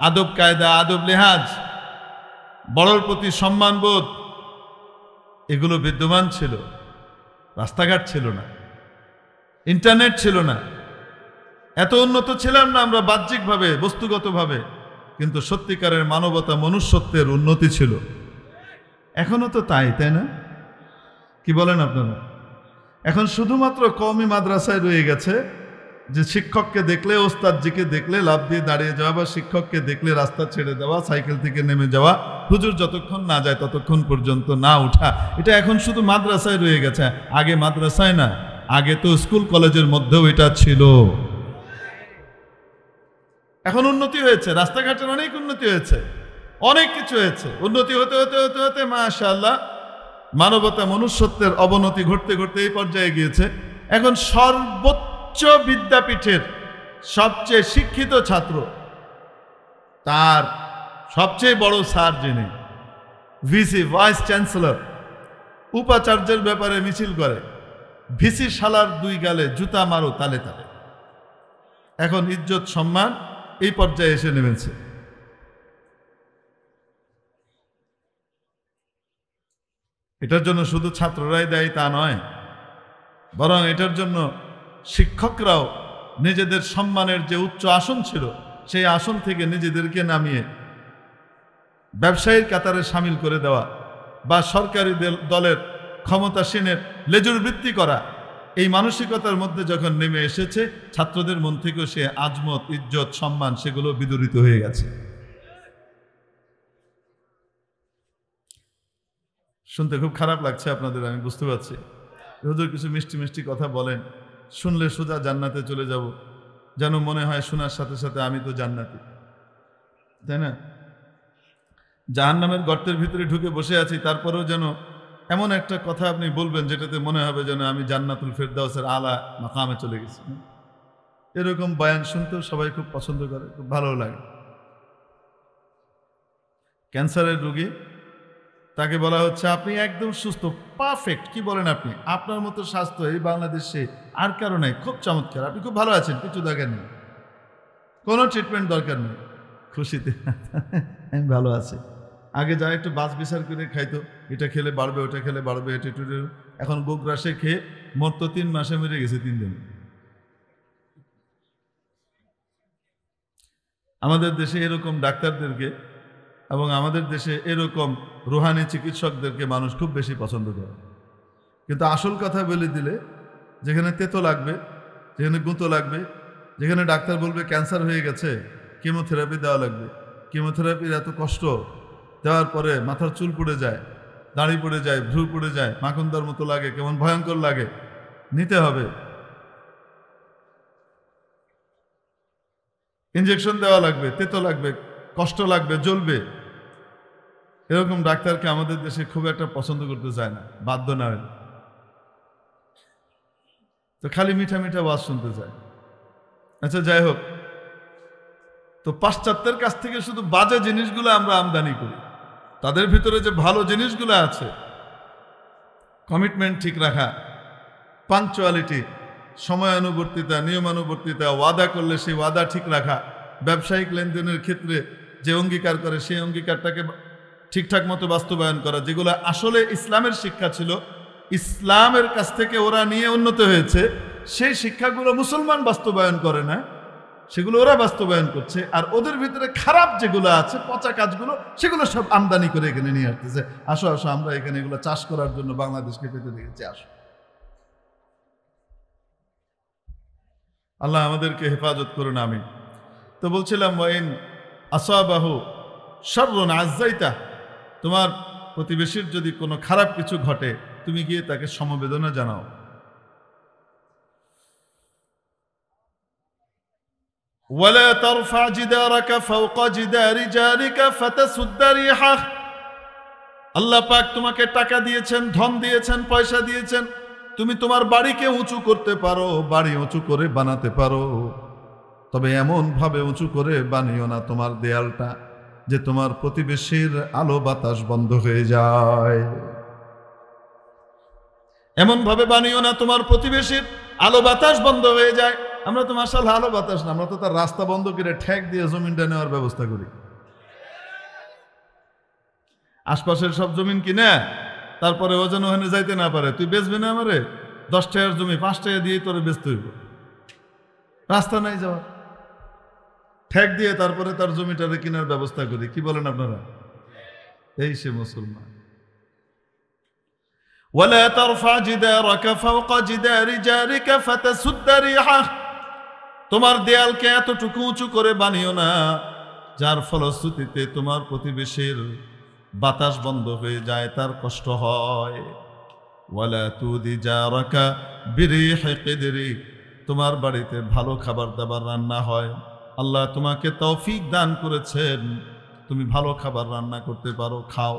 আদব কায়দা, আদব লেহাজ, বড়র প্রতি সম্মানবোধ, এগুলো বিদ্যমান ছিল। রাস্তাঘাট ছিল না, ইন্টারনেট ছিল না, এত উন্নত ছিলাম না আমরা বাহ্যিকভাবে, বস্তুগতভাবে, কিন্তু সত্যিকারের মানবতা মনুষ্যত্বের উন্নতি ছিল। এখনো তো তাই, তাই না? কি বলেন আপনারা? এখন শুধুমাত্র কওমি মাদ্রাসায় রয়ে গেছে যে শিক্ষককে দেখলে, ওস্তাদজিকে দেখলে লাফ দিয়ে দাঁড়িয়ে যাওয়া, বা শিক্ষককে দেখলে রাস্তা ছেড়ে দেওয়া, সাইকেল থেকে নেমে যাওয়া, হুজুর যতক্ষণ না যায় ততক্ষণ পর্যন্ত না উঠা, এটা এখন শুধু মাদ্রাসায় রয়ে গেছে। আগে মাদ্রাসায় না, আগে তো স্কুল কলেজের মধ্যেও এটা ছিল। এখন উন্নতি হয়েছে, রাস্তাঘাটের অনেক উন্নতি হয়েছে, অনেক কিছু হয়েছে। উন্নতি হতে হতে হতে হতে মাশাআল্লাহ মানবতা মনুষ্যত্বের অবনতি ঘটতে ঘটতে এই পর্যায়ে গিয়েছে। এখন সর্বোচ্চ বিদ্যাপীঠের সবচেয়ে শিক্ষিত ছাত্র, তার সবচেয়ে বড় স্যার যিনি ভিসি, ভাইস চ্যান্সেলর, উপাচার্যের ব্যাপারে মিছিল করে, ভিসি শালার 2 গালে জুতা মারো তালে তালে। এখন ইজ্জত সম্মান এই পর্যায়ে এসে নেমেছে। এটার জন্য শুধু ছাত্ররাই দায়ী তা নয়, বরং এটার জন্য শিক্ষকরাও নিজেদের সম্মানের যে উচ্চ আসন ছিল সেই আসন থেকে নিজেদেরকে নামিয়ে ব্যবসায়ীর কাতারে সামিল করে দেওয়া, বা সরকারি দলের ক্ষমতাসীনের লেজুর বৃত্তি করা, এই মানসিকতার মধ্যে যখন নেমে এসেছে, ছাত্রদের মন থেকেও সে আজমত, ইজ্জত, সম্মান সেগুলো বিদূরিত হয়ে গেছে। শুনতে খুব খারাপ লাগছে আপনাদের, আমি বুঝতে পারছি। হুজুর কিছু মিষ্টি মিষ্টি কথা বলেন, শুনলে সোজা জান্নাতে চলে যাব, যেন মনে হয় শোনার সাথে সাথে আমি তো জান্নাতি, তাই না? জাহান্নামের গর্তের ভিতরে ঢুকে বসে আছি, তারপরেও যেন এমন একটা কথা আপনি বলবেন যেটাতে মনে হবে যেন আমি জান্নাতুল ফেরদাউসের আলা মাকামে চলে গেছি। এরকম বয়ান শুনতেও সবাই খুব পছন্দ করে, খুব ভালো লাগে। ক্যান্সারের রোগী, তাকে বলা হচ্ছে আপনি একদম সুস্থ, পারফেক্ট। কি বলেন আপনি? আপনার মতো স্বাস্থ্য এই বাংলাদেশে আর কারো নাই, খুব চমৎকার, আপনি খুব ভালো আছেন, কিছু দরকার নেই, কোনো ট্রিটমেন্ট দরকার নেই। খুশিতে আমি ভালো আছি। আগে যারা একটু বাস বিচার করে খাইতো, এটা খেলে বাড়বে, ওটা খেলে বাড়বে, এটা একটু, এখন গোগ্রাসে খেয়ে মোট তো 3 মাসে মেরে গেছে 3 দিন। আমাদের দেশে এরকম ডাক্তারদেরকে এবং আমাদের দেশে এরকম রুহানি চিকিৎসকদেরকে মানুষ খুব বেশি পছন্দ করে। কিন্তু আসল কথা বলে দিলে, যেখানে তেতো লাগবে, যেখানে গুঁতো লাগবে, যেখানে ডাক্তার বলবে ক্যান্সার হয়ে গেছে, কেমোথেরাপি দেওয়া লাগবে, কেমোথেরাপির এত কষ্ট, দেওয়ার পরে মাথার চুল পড়ে যায়, দাড়ি পড়ে যায়, ভ্রু পড়ে যায়, মাখনদার মতো লাগে, কেমন ভয়ঙ্কর লাগে, নিতে হবে, ইঞ্জেকশন দেওয়া লাগবে, তেতো লাগবে, কষ্ট লাগবে, জ্বলবে। এরকম ডাক্তারকে আমাদের দেশে খুব একটা পছন্দ করতে চায় না, বাধ্য না হলে। তো খালি মিঠা মিঠা ওয়াজ শুনতে চায়। আচ্ছা, যাই হোক, তো পাশ্চাত্যের কাছ থেকে শুধু বাজে জিনিসগুলো আমরা আমদানি করি। তাদের ভিতরে যে ভালো জিনিসগুলো আছে, কমিটমেন্ট ঠিক রাখা, পাঞ্চুয়ালিটি, সময়ানুবর্তিতা, নিয়মানুবর্তিতা, ওয়াদা করলে সেই ওয়াদা ঠিক রাখা, ব্যবসায়িক লেনদেনের ক্ষেত্রে যে অঙ্গীকার করে সেই অঙ্গীকারটাকে ঠিকঠাক মতো বাস্তবায়ন করা, যেগুলো আসলে ইসলামের শিক্ষা ছিল, ইসলামের কাছ থেকে ওরা নিয়ে উন্নত হয়েছে, সেই শিক্ষাগুলো মুসলমান বাস্তবায়ন করে না, সেগুলো ওরা বাস্তবায়ন করছে। আর ওদের ভিতরে খারাপ যেগুলো আছে, পচা কাজগুলো, সেগুলো সব আমদানি করে এখানে নিয়ে আসতেছে। আসো আসো, আমরা এখানে এগুলো চাষ করার জন্য বাংলাদেশকে পেতে দেখেছি, আসো। আল্লাহ আমাদেরকে হেফাজত করুন, আমিন। তো বলছিলাম, ওয়াইন আসাবাহু শাররুন আযাইতা, তোমার প্রতিবেশীর যদি কোনো খারাপ কিছু ঘটে, তুমি গিয়ে তাকে সমবেদনা জানাও। ওয়ালা তারফা জিদারাকা ফাওকা জিদারি জারিকা ফাতাসুদ্দা রিহাহ। আল্লাহ পাক তোমাকে টাকা দিয়েছেন, ধন দিয়েছেন, পয়সা দিয়েছেন, তুমি তোমার বাড়িকে উঁচু করতে পারো, বাড়ি উঁচু করে বানাতে পারো, তবে এমন ভাবে উঁচু করে বানিও না তোমার দেয়ালটা যে তোমার প্রতিবেশীর আলো বাতাস বন্ধ হয়ে যায়। এমন ভাবে বানিও না তোমার প্রতিবেশীর আলো বাতাস বন্ধ হয়ে যায়। আমরা তো মাশাআল্লাহ আলো বাতাস না, আমরা তো তার রাস্তা বন্ধ করে ঠেক দিয়ে জমিনটা নেওয়ার ব্যবস্থা করি। আশপাশের সব জমিন কিনে তারপরে ও যেন ওখানে যাইতে না পারে, তুই বেচবি না আমারে, 10 টাকার জমি 5 টাকা দিয়ে তোরে বেচতে হইব, রাস্তা নাই যাওয়ার, ঠেক দিয়ে তারপরে তার জমিটারে কেনার ব্যবস্থা করি। কি বলেন আপনারা? এই সে মুসলমান। ওয়ালা তারফা জিদারাকা ফাওকা জিদারি জারিকা ফাতাসুদ্দা রিহাহ। তোমার দেয়ালকে এতটুকু উঁচু করে বানিও না যার ফলশ্রুতিতে তোমার প্রতিবেশীর বাতাস বন্ধ হয়ে যায়, তার কষ্ট হয়। ওয়ালা তুদি জারাকা বিরিহি কিদরি, তোমার বাড়িতে ভালো খাবার দাবার রান্না হয়, আল্লাহ তোমাকে তৌফিক দান করেছেন, তুমি ভালো খাবার রান্না করতে পারো, খাও,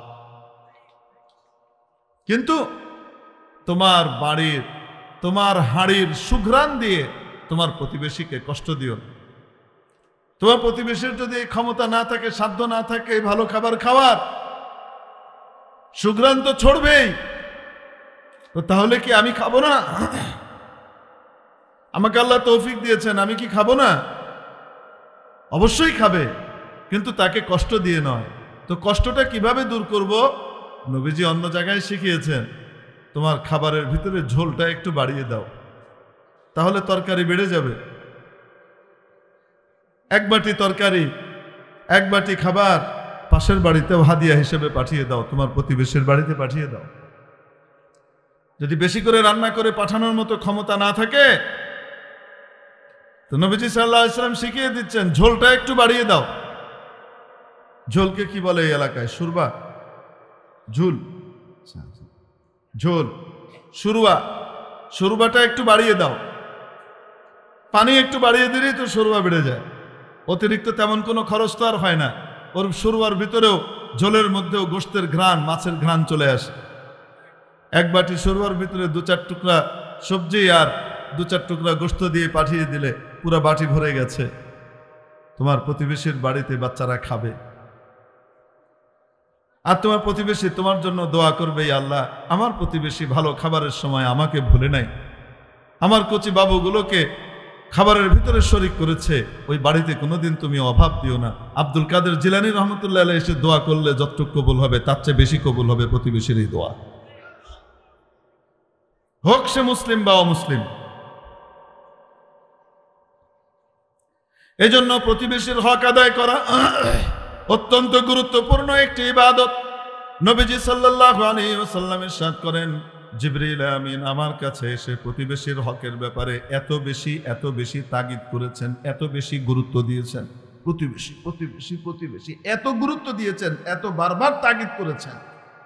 কিন্তু তোমার বাড়ির, তোমার হাড়ির সুঘ্রাণ দিয়ে তোমার প্রতিবেশীকে কষ্ট দিও না। তোমার প্রতিবেশীর যদি ক্ষমতা না থাকে, সাধ্য না থাকে ভালো খাবার খাওয়ার, সুঘ্রাণ তো ছড়বেই, তো তাহলে কি আমি খাবো না? আমাকে আল্লাহ তৌফিক দিয়েছেন, আমি কি খাবো না? অবশ্যই খাবে, কিন্তু তাকে কষ্ট দিয়ে নয়। তো কষ্টটা কিভাবে দূর করব? নবীজি অন্য জায়গায় শিখিয়েছেন, তোমার খাবারের ভিতরে ঝোলটা একটু বাড়িয়ে দাও, তাহলে তরকারি বেড়ে যাবে। 1 বাটি তরকারি, 1 বাটি খাবার পাশের বাড়িতেও হাদিয়া হিসেবে পাঠিয়ে দাও, তোমার প্রতিবেশীর বাড়িতে পাঠিয়ে দাও। যদি বেশি করে রান্না করে পাঠানোর মতো ক্ষমতা না থাকে, তো নবীজি সাল্লাল্লাহু আলাইহি ওয়াসাল্লাম শিখিয়ে দিচ্ছেন, ঝোলটা একটু বাড়িয়ে দাও। ঝোলকে কি বলে এই এলাকায়? সুরবা, ঝুল, ঝোল, সুরবা, সুরবাটা একটু বাড়িয়ে দাও। পানি একটু বাড়িয়ে দিলেই তো সুরবা বেড়ে যায়, অতিরিক্ত তেমন কোনো খরচ তো আর হয় না। ওর সুরবার ভিতরেও, ঝোলের মধ্যেও গোশতের ঘ্রাণ, মাছের ঘ্রাণ চলে আসে। এক বাটি শোরবার ভিতরে 2-4 টুকরা সবজি আর 2-4 টুকরা গোশত দিয়ে পাঠিয়ে দিলে পুরো বাটি ভরে গেছে। তোমার প্রতিবেশীর বাড়িতে বাচ্চারা খাবে, আর তোমার প্রতিবেশী তোমার জন্য দোয়া করবে, আল্লাহ আমার প্রতিবেশী ভালো খাবারের সময় আমাকে ভুলে নাই, আমার কচি বাবুগুলোকে খাবারের ভিতরে শরিক করেছে, ওই বাড়িতে কোনোদিন তুমি অভাব দিও না। আব্দুল কাদের জিলানী রহমতুল্লাহ আলাইহি এসে দোয়া করলে যতটুকু কবুল হবে তার চেয়ে বেশি কবুল হবে প্রতিবেশীর এই দোয়া, হোক সে মুসলিম বা অমুসলিম। এজন্য প্রতিবেশীর হক আদায় করা অত্যন্ত গুরুত্বপূর্ণ একটি ইবাদত। নবীজি সাল্লাল্লাহু আলাইহি ওয়াসাল্লাম ইরশাদ করেন, জিবরিল আমিন আমার কাছে এসে প্রতিবেশীর হকের ব্যাপারে এত বেশি তাগিদ করেছেন, এত বেশি গুরুত্ব দিয়েছেন। প্রতিবেশী প্রতিবেশী প্রতিবেশী এত গুরুত্ব দিয়েছেন, এত বারবার তাগিদ করেছেন,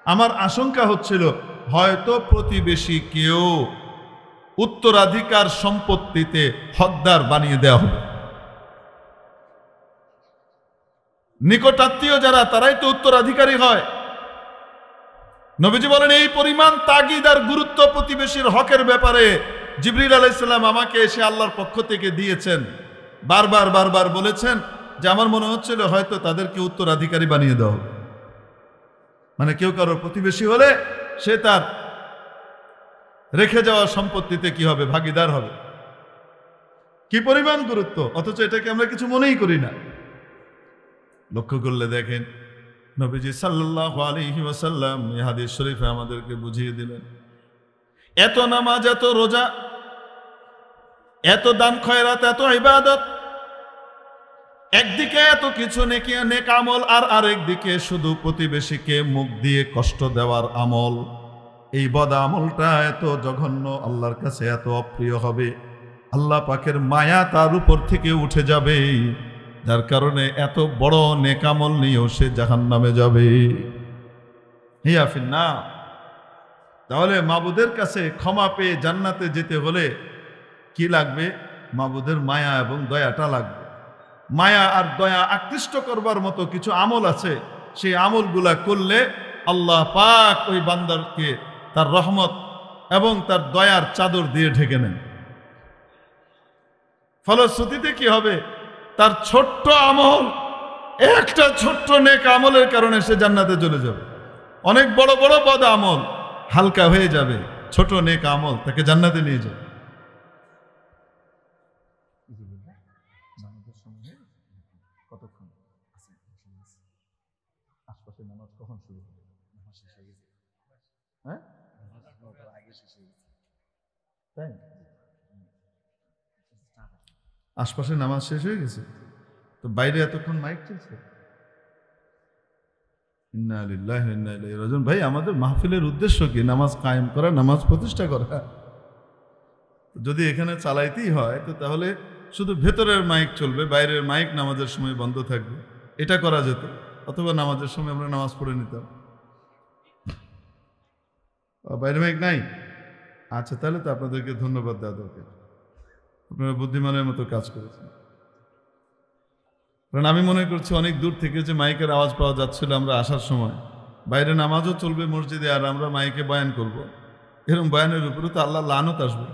আমার আশঙ্কা হচ্ছিল হয়তো প্রতিবেশীকেও উত্তরাধিকার সম্পত্তিতে হকদার বানিয়ে দেওয়া হবে। নিকটাত্মীয় যারা তারাই তো উত্তরাধিকারী হয়। নবীজি বলেন এই পরিমাণ তাগিদ আর গুরুত্ব প্রতিবেশীর হকের ব্যাপারে জিবরিল আলাইহিস সালাম আমাকে এসে আল্লাহর পক্ষ থেকে দিয়েছেন। বারবার বলেছেন যে আমার মনে হচ্ছিল হয়তো তাদেরকে উত্তরাধিকারী বানিয়ে দেওয়া হবে। মানে কেউ কারোর প্রতিবেশী হলে সে তার রেখে যাওয়া সম্পত্তিতে কি হবে, ভাগীদার হবে। কি পরিমাণ গুরুত্ব, অথচ এটাকে আমরা কিছু মনেই করি না। লক্ষ্য করলে দেখেন নবীজি সাল্লাল্লাহু আলাইহি ওয়াসাল্লাম এই হাদিস শরীফে আমাদেরকে বুঝিয়ে দিলেন, এত নামাজ, এত রোজা, এত দান খয়রাত, এত ইবাদত, একদিকে এত কিছু নেক আমল, আর আরেকদিকে শুধু প্রতিবেশীকে মুখ দিয়ে কষ্ট দেওয়ার আমল। এই বদ আমলটা এত জঘন্য, আল্লাহর কাছে এত অপ্রিয় হবে, আল্লাহ পাকের মায়া তার উপর থেকে উঠে যাবে, যার কারণে এত বড় নেক আমল নিয়েও সে জাহান্নামে যাবে। হিয়া ফিন্নার। তাহলে মাবুদের কাছে ক্ষমা পেয়ে জান্নাতে যেতে হলে কি লাগবে? মাবুদের মায়া এবং দয়াটা লাগবে। মায়া আর দয়া আকৃষ্ট করবার মতো কিছু আমল আছে, সেই আমলগুলা করলে আল্লাহ পাক ওই বান্দারকে তার রহমত এবং তার দয়ার চাদর দিয়ে ঢেকে নেন। ফলশ্রুতিতে কি হবে? তার ছোট্ট আমল, একটা ছোট্ট নেক আমলের কারণে সে জান্নাতে চলে যাবে। অনেক বড় বড় বদ আমল হালকা হয়ে যাবে, ছোট নেক আমল তাকে জান্নাতে নিয়ে যাবে। কতক্ষণ আশপাশে নামাজ কখন শুরু হবে? হ্যাঁ, তাই আশপাশে নামাজ শেষ হয়ে গেছে, তো বাইরে এতক্ষণ মাইক চলছে। ইন্না লিল্লাহি ওয়া ইন্না ইলাইহি রাজিউন। ভাই, আমাদের মাহফিলের উদ্দেশ্য কি? নামাজ কায়েম করা, নামাজ প্রতিষ্ঠা করা। যদি এখানে চালাইতেই হয় তো তাহলে শুধু ভেতরের মাইক চলবে, বাইরের মাইক নামাজের সময় বন্ধ থাকবে, এটা করা যেত। অথবা নামাজের সময় আমরা নামাজ পড়ে নিতাম। বাইরে মাইক নাই? আচ্ছা, তাহলে তো আপনাদেরকে ধন্যবাদ দেওয়া দরকার, আপনারা বুদ্ধিমানের মতো কাজ করেছেন। কারণ আমি মনে করছি অনেক দূর থেকে যে মাইকের আওয়াজ পাওয়া যাচ্ছিল আমরা আসার সময়, বাইরে নামাজও চলবে মসজিদে আর আমরা মাইকে বয়ান করব, এরকম বয়ানের উপরে তো আল্লাহ লানত আসবে।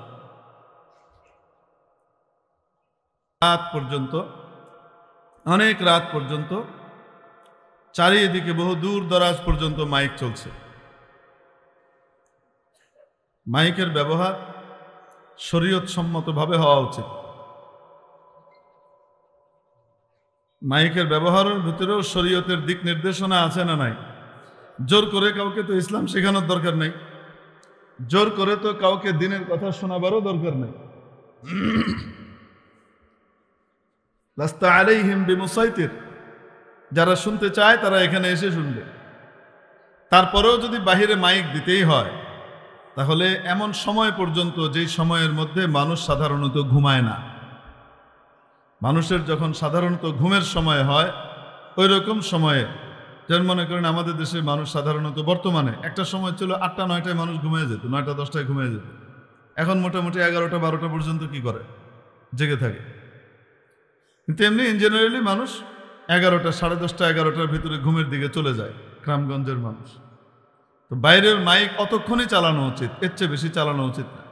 রাত পর্যন্ত, অনেক রাত পর্যন্ত চারিদিকে বহু দূর দরাজ পর্যন্ত মাইক চলছে। মাইকের ব্যবহার শরীয়ত সম্মতভাবে হওয়া উচিত। মাইকের ব্যবহারের ভিতরেও শরীয়তের দিক নির্দেশনা আছে না নাই? জোর করে কাউকে তো ইসলাম শেখানোর দরকার নেই, জোর করে তো কাউকে দিনের কথা শোনাবারও দরকার নেই। লাস্তা আলাইহিম বিমুসাইতির, যারা শুনতে চায় তারা এখানে এসে শুনবে। তারপরেও যদি বাহিরে মাইক দিতেই হয় তাহলে এমন সময় পর্যন্ত যেই সময়ের মধ্যে মানুষ সাধারণত ঘুমায় না, মানুষের যখন সাধারণত ঘুমের সময় হয় ওই রকম সময়ে, যেমন মনে করেন আমাদের দেশের মানুষ সাধারণত বর্তমানে, একটা সময় ছিল 8টা-9টায় মানুষ ঘুমিয়ে যেত, 9টা-10টায় ঘুমিয়ে যেত। এখন মোটামুটি 11টা-12টা পর্যন্ত কি করে? জেগে থাকে। কিন্তু এমনি ইন জেনারেলি মানুষ 11টা, 10:30, 11টার ভিতরে ঘুমের দিকে চলে যায়, গ্রামগঞ্জের মানুষ। তো বাইরের মাইক অতক্ষণই চালানো উচিত, এর চেয়ে বেশি চালানো উচিত না।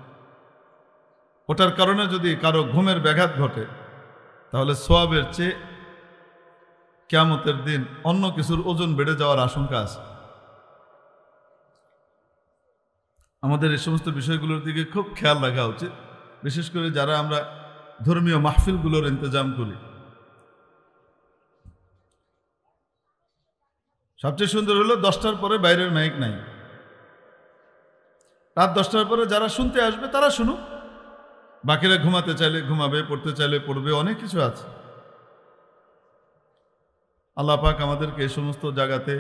ওটার কারণে যদি কারো ঘুমের ব্যাঘাত ঘটে তাহলে সোয়াবের চেয়ে কিয়ামতের দিন অন্য কিছুর ওজন বেড়ে যাওয়ার আশঙ্কা আছে। আমাদের এই সমস্ত বিষয়গুলোর দিকে খুব খেয়াল রাখা উচিত, বিশেষ করে যারা আমরা ধর্মীয় মাহফিলগুলোর ইন্তজাম করি। সবচেয়ে সুন্দর হলো 10টার পরে বাইরের মাইক নাই। রাত 10টার পরে যারা শুনতে আসবে তারা শুনুক, বাকিরা ঘুমাতে চাইলে ঘুমাবে, পড়তে চাইলে পড়বে, অনেক কিছু আছে। আল্লাহ পাক আমাদেরকে এই সমস্ত জায়গাতে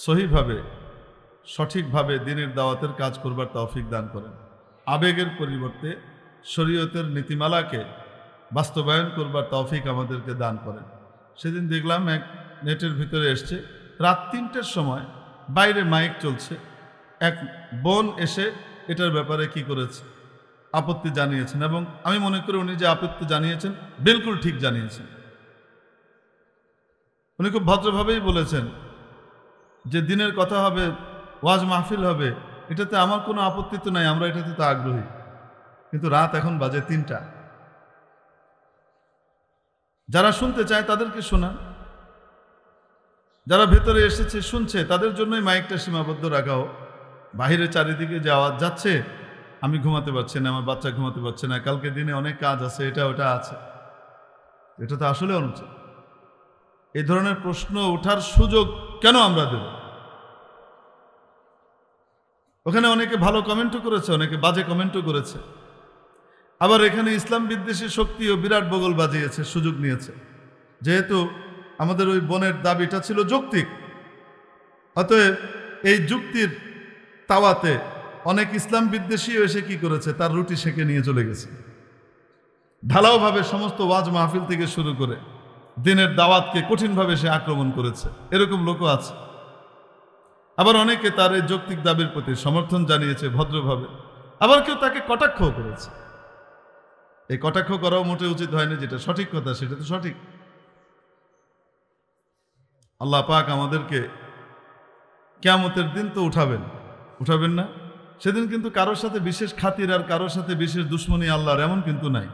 সহিভাবে সঠিকভাবে দ্বীনের দাওয়াতের কাজ করবার তৌফিক দান করেন। আবেগের পরিবর্তে শরীয়তের নীতিমালাকে বাস্তবায়ন করবার তৌফিক আমাদেরকে দান করেন। সেদিন দেখলাম এক নেটের ভিতরে এসছে, রাত 3টের সময় বাইরে মাইক চলছে, এক বোন এসে এটার ব্যাপারে কি করেছে, আপত্তি জানিয়েছেন, এবং আমি মনে করি উনি যে আপত্তি জানিয়েছেন বিলকুল ঠিক জানিয়েছেন। উনি খুব ভদ্রভাবেই বলেছেন যে দিনের কথা হবে, ওয়াজ মাহফিল হবে, এটাতে আমার কোনো আপত্তি তো নাই, আমরা এটাতে তো আগ্রহী, কিন্তু রাত এখন বাজে 3টা। যারা শুনতে চায় তাদেরকে শোনান, যারা ভেতরে এসেছে শুনছে তাদের জন্যই মাইকটা সীমাবদ্ধ রাখা হোক। বাহিরে চারিদিকে যে আওয়াজ যাচ্ছে, আমি ঘুমাতে পারছি না, আমার বাচ্চা ঘুমাতে পারছে না, কালকে দিনে অনেক কাজ আছে, এটা ওটা আছে, এটা তো আসলে অনুচিত। এই ধরনের প্রশ্ন ওঠার সুযোগ কেন আমরা দেব? ওখানে অনেকে ভালো কমেন্টও করেছে, অনেকে বাজে কমেন্টও করেছে, আবার এখানে ইসলাম বিদ্বেষী শক্তিও বিরাট বগল বাজিয়েছে, সুযোগ নিয়েছে। যেহেতু আমাদের ওই বোনের দাবিটা ছিল যৌক্তিক, অতএব এই যুক্তির তাওয়াতে অনেক ইসলাম বিদ্বেষীও এসে কি করেছে, তার রুটি সেঁকে নিয়ে চলে গেছে। ঢালাওভাবে সমস্ত ওয়াজ মাহফিল থেকে শুরু করে দিনের দাওয়াতকে কঠিনভাবে সে আক্রমণ করেছে, এরকম লোকও আছে। আবার অনেকে তার এই যৌক্তিক দাবির প্রতি সমর্থন জানিয়েছে ভদ্রভাবে, আবার কেউ তাকে কটাক্ষও করেছে। এই কটাক্ষ করাও মোটে উচিত হয়নি, যেটা সঠিক কথা সেটা তো সঠিক। আল্লাহ পাক আমাদেরকে কিয়ামতের দিন তো উঠাবেন না, সেদিন কিন্তু কারোর সাথে বিশেষ খাতির আর কারোর সাথে বিশেষ দুশ্মনী আল্লাহর এমন কিন্তু নাই।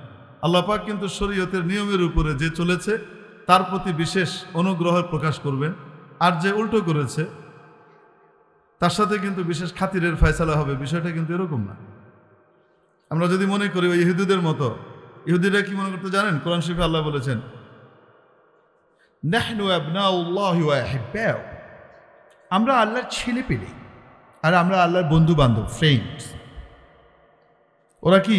আল্লাহ পাক কিন্তু শরীয়তের নিয়মের উপরে যে চলেছে তার প্রতি বিশেষ অনুগ্রহ প্রকাশ করবেন, আর যে উল্টো করেছে তার সাথে কিন্তু বিশেষ খাতিরের ফয়সালা হবে। বিষয়টা কিন্তু এরকম না। আমরা যদি মনে করি ওই ইহুদিদের মতো, ইহুদিরা কি মনে করতে জানেন? কোরআন শরীফে আল্লাহ বলেছেন, নাহনু আবনাউল্লাহি ওয়া আহিব্বাউ, আমরা আল্লাহর ছেলে পেলে আর আমরা আল্লাহর বন্ধু বান্ধব, ফ্রেন্ডস। ওরা কি?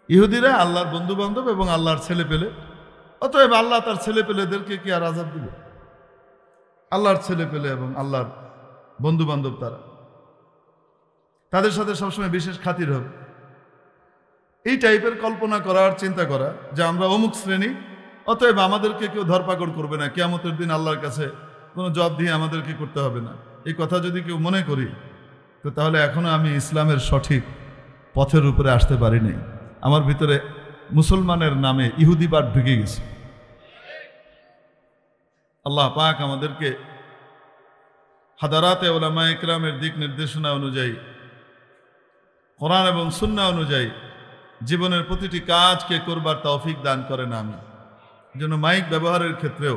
ইহুদিরা আল্লাহর বন্ধু বান্ধব এবং আল্লাহর ছেলে পেলে। অতএব আল্লাহ তার ছেলে পেলেদেরকে কি আর আযাব দিবে? আল্লাহর ছেলে পেলে এবং আল্লাহর বন্ধু বান্ধব তারা, তাদের সাথে সবসময় বিশেষ খাতির হবে। এই টাইপের কল্পনা করার চিন্তা করা যে আমরা অমুক শ্রেণী, অতএব আমাদেরকে কেউ ধরপাকড় করবে না, কিয়ামতের দিন আল্লাহর কাছে কোনো জবাব দিয়ে আমাদেরকে করতে হবে না, এই কথা যদি কেউ মনে করি, তো তাহলে এখনো আমি ইসলামের সঠিক পথের উপরে আসতে পারি নাই। আমার ভিতরে মুসলমানের নামে ইহুদিবাদ ঢুকে গেছে। আল্লাহ পাক আমাদেরকে হাদারাতে উলামা ইকরামের দিক নির্দেশনা অনুযায়ী, কোরআন এবং সুন্নাহ অনুযায়ী জীবনের প্রতিটি কাজকে করবার তৌফিক দান করেন। আমি যেন মাইক ব্যবহারের ক্ষেত্রেও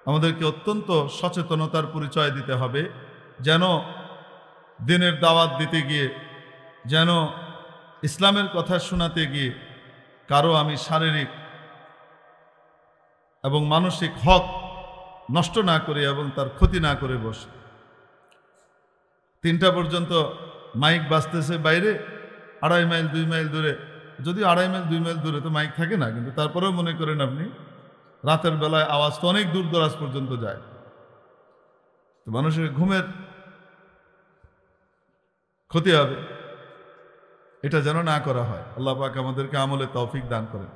আমাদেরকে অত্যন্ত সচেতনতার পরিচয় দিতে হবে, যেন দিনের দাওয়াত দিতে গিয়ে, যেন ইসলামের কথা শোনাতে গিয়ে কারো আমি শারীরিক এবং মানসিক হক নষ্ট না করে এবং তার ক্ষতি না করে বসে। 3টা পর্যন্ত মাইক বাজতেছে বাইরে, 2.5 মাইল 2 মাইল দূরে, যদি 2.5 মাইল 2 মাইল দূরে তো মাইক থাকে না, কিন্তু তারপরেও মনে করেন আপনি রাতের বেলায় আওয়াজ তো অনেক দূর দরাজ পর্যন্ত যায়, তো মানুষের ঘুমের ক্ষতি হবে। এটা যেন না করা হয়। আল্লাহ পাক আমাদেরকে আমলে তৌফিক দান করেন।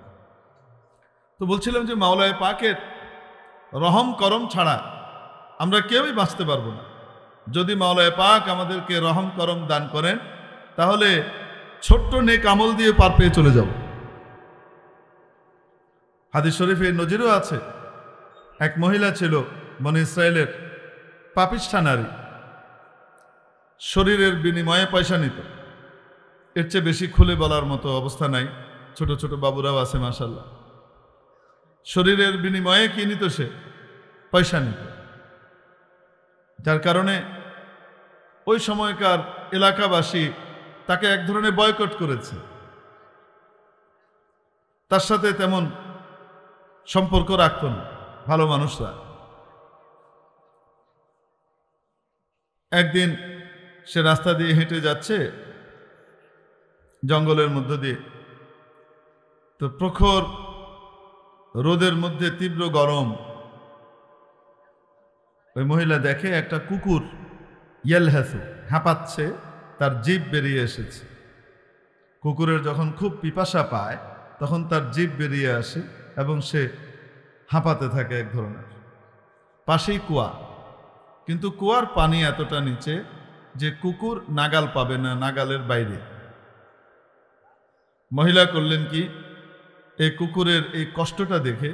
তো বলছিলাম যে মাওলায়ে পাকের রহম করম ছাড়া আমরা কেউই বাঁচতে পারবো না। যদি মাওলায়ে পাক আমাদেরকে রহম করম দান করেন, তাহলে ছোট্ট নেক আমল দিয়ে পার পেয়ে চলে যাব। হাদিস শরীফে নজিরও আছে, এক মহিলা ছিল বনি ইসরায়েলের, পাপিষ্ঠা নারী, শরীরের বিনিময়ে পয়সা নিত। এর চেয়ে বেশি খুলে বলার মতো অবস্থা নাই। ছোট ছোট বাবুরাও আছে মাশাআল্লাহ। শরীরের বিনিময়ে কি নিত সে? পয়সা নিত। যার কারণে ওই সময়কার এলাকাবাসী তাকে এক ধরনের বয়কট করেছে, তার সাথে তেমন সম্পর্ক রাখত না ভালো মানুষরা। একদিন সে রাস্তা দিয়ে হেঁটে যাচ্ছে জঙ্গলের মধ্য দিয়ে, তো প্রখর রোদের মধ্যে তীব্র গরম। ওই মহিলা দেখে একটা কুকুর ইয়ালহাসু হাঁপাচ্ছে, তার জিভ বেরিয়ে এসেছে। কুকুরের যখন খুব পিপাসা পায় তখন তার জিভ বেরিয়ে আসে এবং সে হাঁপাতে থাকে এক ধরনের। পাশেই কুয়া, কিন্তু কুয়ার পানি এতটা নিচে যে কুকুর নাগাল পাবে না, নাগালের বাইরে। মহিলা করলেন কি, এই কুকুরের এই কষ্টটা দেখে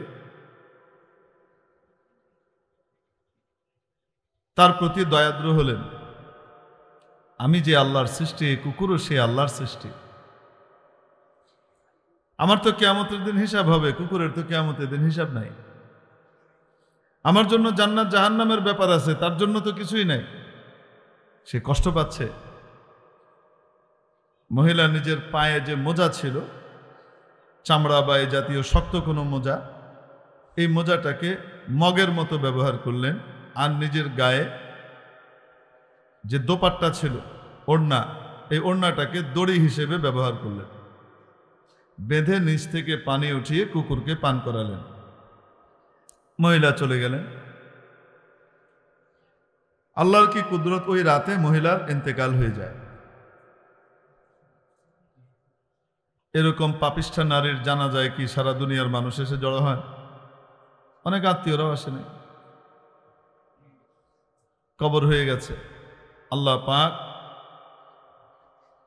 তার প্রতি দয়াদ্র হলেন। আমি যে আল্লাহর সৃষ্টি, এই কুকুরও সে আল্লাহর সৃষ্টি। আমার তো কিয়ামতের দিন হিসাব হবে, কুকুরের তো কিয়ামতের দিন হিসাব নাই। আমার জন্য জান্নাত জাহান্নামের ব্যাপার আছে, তার জন্য তো কিছুই নাই। সে কষ্ট পাচ্ছে। মহিলা নিজের পায়ে যে মোজা ছিল, চামড়া বা এই জাতীয় শক্ত কোনো মোজা, এই মোজাটাকে মগের মতো ব্যবহার করলেন। আর নিজের গায়ে যে দোপাট্টা ছিল, ওড়না, এই ওড়নাটাকে দড়ি হিসেবে ব্যবহার করলেন। বেঁধে নিচ থেকে পানি উঠিয়ে কুকুরকে পান করালেন। মহিলা চলে গেলেন। আল্লাহর কি কুদরত, ওই রাতে মহিলার ইন্তেকাল হয়ে যায়। এরকম পাপিষ্ঠা নারীর জানাজায় কি সারা দুনিয়ার মানুষ এসে জড়ো হয়? অনেক আত্মীয়রাও আসেনি, কবর হয়ে গেছে। আল্লাহ পাক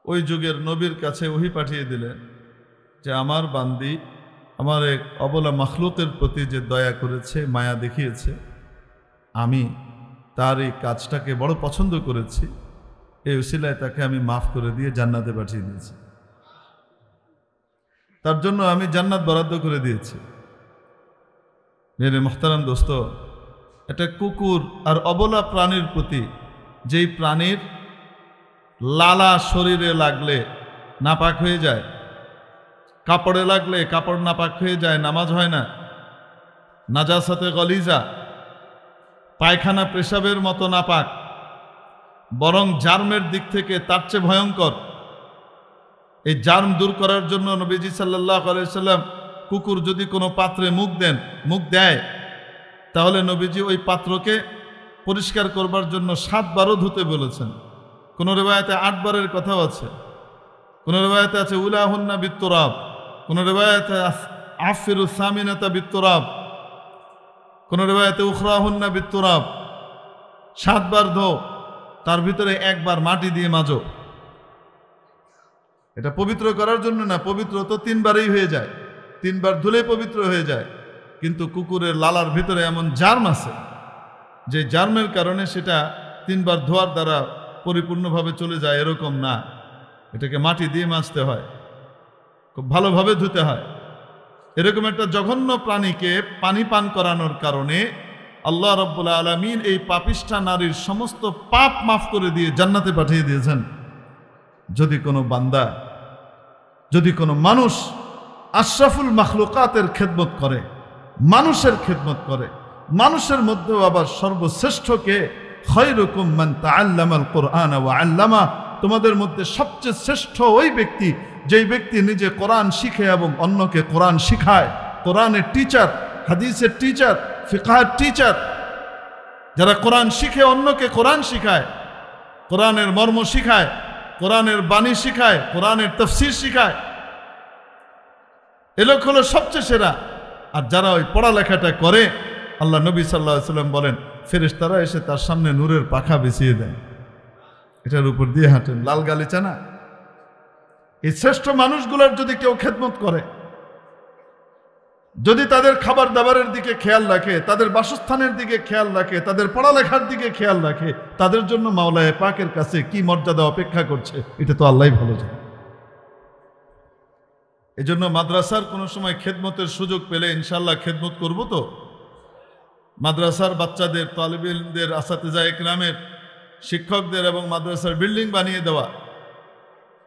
ওই যুগের নবীর কাছে ওহী পাঠিয়ে দিলেন যে আমার বান্দি আমার এক অবলা মাখলুকের প্রতি যে দয়া করেছে, মায়া দেখিয়েছে, আমি তার এই কাজটাকে বড় পছন্দ করেছি, এই উসিলায় তাকে আমি মাফ করে দিয়ে জান্নাতে পাঠিয়ে দিয়েছি। তার জন্য আমি জান্নাত বরাদ্দ করে দিয়েছি। মেরে মুহতারাম দোস্ত, এটা কুকুর আর অবলা প্রাণীর প্রতি, যেই প্রাণীর লালা শরীরে লাগলে নাপাক হয়ে যায়, কাপড়ে লাগলে কাপড় নাপাক হয়ে যায়, নামাজ হয় না, নাজাসাতে গলিজা, পায়খানা পেশাবের মতো নাপাক, বরং জার্মের দিক থেকে তার চেয়ে ভয়ঙ্কর। এই জার্ম দূর করার জন্য নবীজি সাল্লাল্লাহু আলাইহি সাল্লাম কুকুর যদি কোনো পাত্রে মুখ দেয় তাহলে নবীজি ওই পাত্রকে পরিষ্কার করবার জন্য 7 বারও ধুতে বলেছেন। কোন রিওয়ায়াতে 8 বারের কথাও আছে, কোন রিওয়ায়াতে আছে উলাহুন্না বিত্তুরাব, কোন রিওয়ায়াতে আফিরু সামিনাতা বিত্তুরাব, কোন রিওয়ায়াতে উখরাহুন্না বিত্তুরাব। 7 বার ধো, তার ভিতরে 1 বার মাটি দিয়ে মাজো। এটা পবিত্র করার জন্য না, পবিত্র তো 3 বারেই হয়ে যায়, 3 বার ধুলে পবিত্র হয়ে যায়। কিন্তু কুকুরের লালার ভিতরে এমন জার্ম আছে যে জার্মের কারণে সেটা 3 বার ধোয়ার দ্বারা পরিপূর্ণভাবে চলে যায়, এরকম না। এটাকে মাটি দিয়ে মাজতে হয়, খুব ভালোভাবে ধুতে হয়। এরকম একটা জঘন্য প্রাণীকে পানি পান করানোর কারণে আল্লাহ রাব্বুল আলামিন এই পাপিষ্ঠা নারীর সমস্ত পাপ মাফ করে দিয়ে জান্নাতে পাঠিয়ে দিয়েছেন। যদি কোনো বান্দা, যদি কোনো মানুষ আশরাফুল মাখলুকাতের খেদমত করে, মানুষের খেদমত করে, মানুষের মধ্যেও আবার সর্বশ্রেষ্ঠকে, খায়রুকুম মান তাআল্লামাল কুরআন ওয়া আল্লামা, তোমাদের মধ্যে সবচেয়ে শ্রেষ্ঠ ওই ব্যক্তি যেই ব্যক্তি নিজে কোরআন শিখে এবং অন্যকে কোরআন শিখায়। কোরআনের টিচার, হাদিসের টিচার, ফিকহের টিচার, যারা কোরআন শিখে অন্যকে কোরআন শিখায়, কোরআনের মর্ম শিখায়, কোরআনের বাণী শিখায়, কোরআনের তাফসীর শিখায়, এ লোক হলো সবচেয়ে সেরা। আর যারা ওই পড়ালেখাটা করে, আল্লাহ নবী সাল্লাল্লাহু আলাইহি সাল্লাম বলেন ফেরেশতারা এসে তার সামনে নূরের পাখা বিছিয়ে দেয়, এটার উপর দিয়ে হাঁটেন। লাল গালিচা না? এই শ্রেষ্ঠ মানুষগুলোর যদি কেউ খেদমত করে, যদি তাদের খাবার দাবারের দিকে খেয়াল রাখে, তাদের বাসস্থানের দিকে খেয়াল রাখে, তাদের পড়ালেখার দিকে খেয়াল রাখে, তাদের জন্য মাওলায়ে পাকের কাছে কি মর্যাদা অপেক্ষা করছে এটা তো আল্লাহই ভালো জানে। এজন্য মাদ্রাসার কোনো সময় খেদমতের সুযোগ পেলে ইনশাআল্লাহ খেদমত করব। তো মাদ্রাসার বাচ্চাদের, তালিব ইলমদের, আসাতিজা ইকরামের, শিক্ষকদের এবং মাদ্রাসার বিল্ডিং বানিয়ে দেওয়া,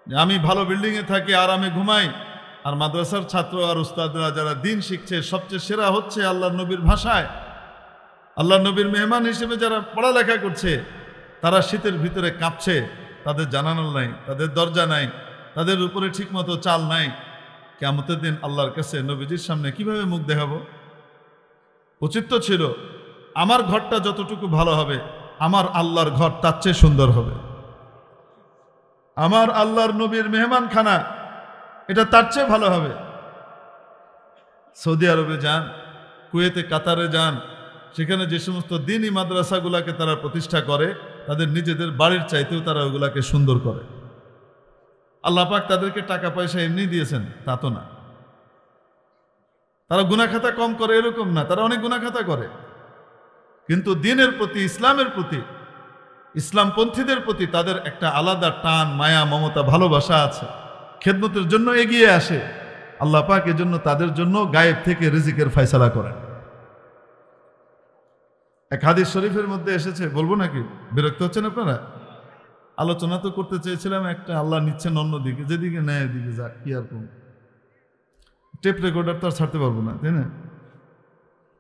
আমি ভালো বিল্ডিংয়ে থাকি, আরামে ঘুমাই, আর মাদ্রাসার ছাত্র আর উস্তাদরা যারা দিন শিখছে সবচেয়ে সেরা হচ্ছে আল্লাহর নবীর ভাষায়, আল্লাহর নবীর মেহমান হিসেবে যারা পড়ালেখা করছে, তারা শীতের ভিতরে কাঁপছে, তাদের জানানোর নাই, তাদের দরজা নাই, তাদের উপরে ঠিকমতো চাল নাই। কিয়ামতের দিন আল্লাহর কাছে নবীজির সামনে কিভাবে মুখ দেখাবো? উচিত তো ছিল আমার ঘরটা যতটুকু ভালো হবে, আমার আল্লাহর ঘর তার চেয়ে সুন্দর হবে। আমার আল্লাহর নবীর মেহমানখানা এটা তার চেয়ে ভালো হবে। সৌদি আরবে যান, কুয়েতে, কাতারে যান, সেখানে যে সমস্ত দ্বীনি মাদ্রাসাগুলাকে তারা প্রতিষ্ঠা করে, তাদের নিজেদের বাড়ির চাইতেও তারা ওগুলাকে সুন্দর করে। আল্লাহ পাক তাদেরকে টাকা পয়সা এমনি দিয়েছেন তা তো না। তারা গুনাহখাতা কম করে এরকম না, তারা অনেক গুনাহখাতা করে, কিন্তু দ্বীনের প্রতি, ইসলামের প্রতি, ইসলামপন্থীদের প্রতি তাদের একটা আলাদা টান, মায়া, মমতা, ভালোবাসা আছে। খেদমতের জন্য এগিয়ে আসে। আল্লাহ পাক এজন্য তাদের জন্য গায়েব থেকে রিজিকের ফয়সালা করেন। এক হাদিস শরীফের মধ্যে এসেছে, বলবো নাকি? বিরক্ত হচ্ছেন আপনারা? আলোচনা তো করতে চেয়েছিলাম একটা, আল্লাহ নিচ্ছেন অন্যদিকে, যেদিকে নেয় এদিকে যাক, কি আর করব। টেপ রেকর্ডার তো আর ছাড়তে পারবো না, তাই না?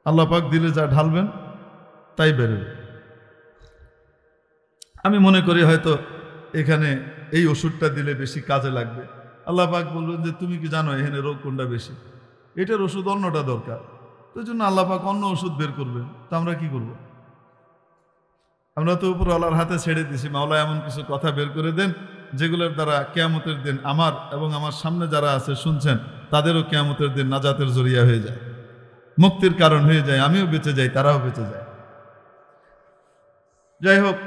আল্লাহ পাক দিলে যা ঢালবেন তাই বেরোবে। আমি মনে করি হয়তো এখানে এই ওষুধটা দিলে বেশি কাজে লাগবে। আল্লাহ পাক বলবেন যে তুমি কি জানো এখানে রোগ কোনটা বেশি, এটার ওষুধ অন্যটা দরকার, তো জন্য আল্লাহ পাক অন্য ওষুধ বের করবেন। তো আমরা কি করব? আমরা তো উপর আল্লাহর হাতে ছেড়ে দিছি। মাওলা এমন কিছু কথা বের করে দেন যেগুলোর দ্বারা কিয়ামতের দিন আমার এবং আমার সামনে যারা আছে শুনছেন, তাদেরও কিয়ামতের দিন নাজাতের জরিয়া হয়ে যায়, মুক্তির কারণ হয়ে যায়, আমিও বেঁচে যাই, তারাও বেঁচে যায়। যাই হোক,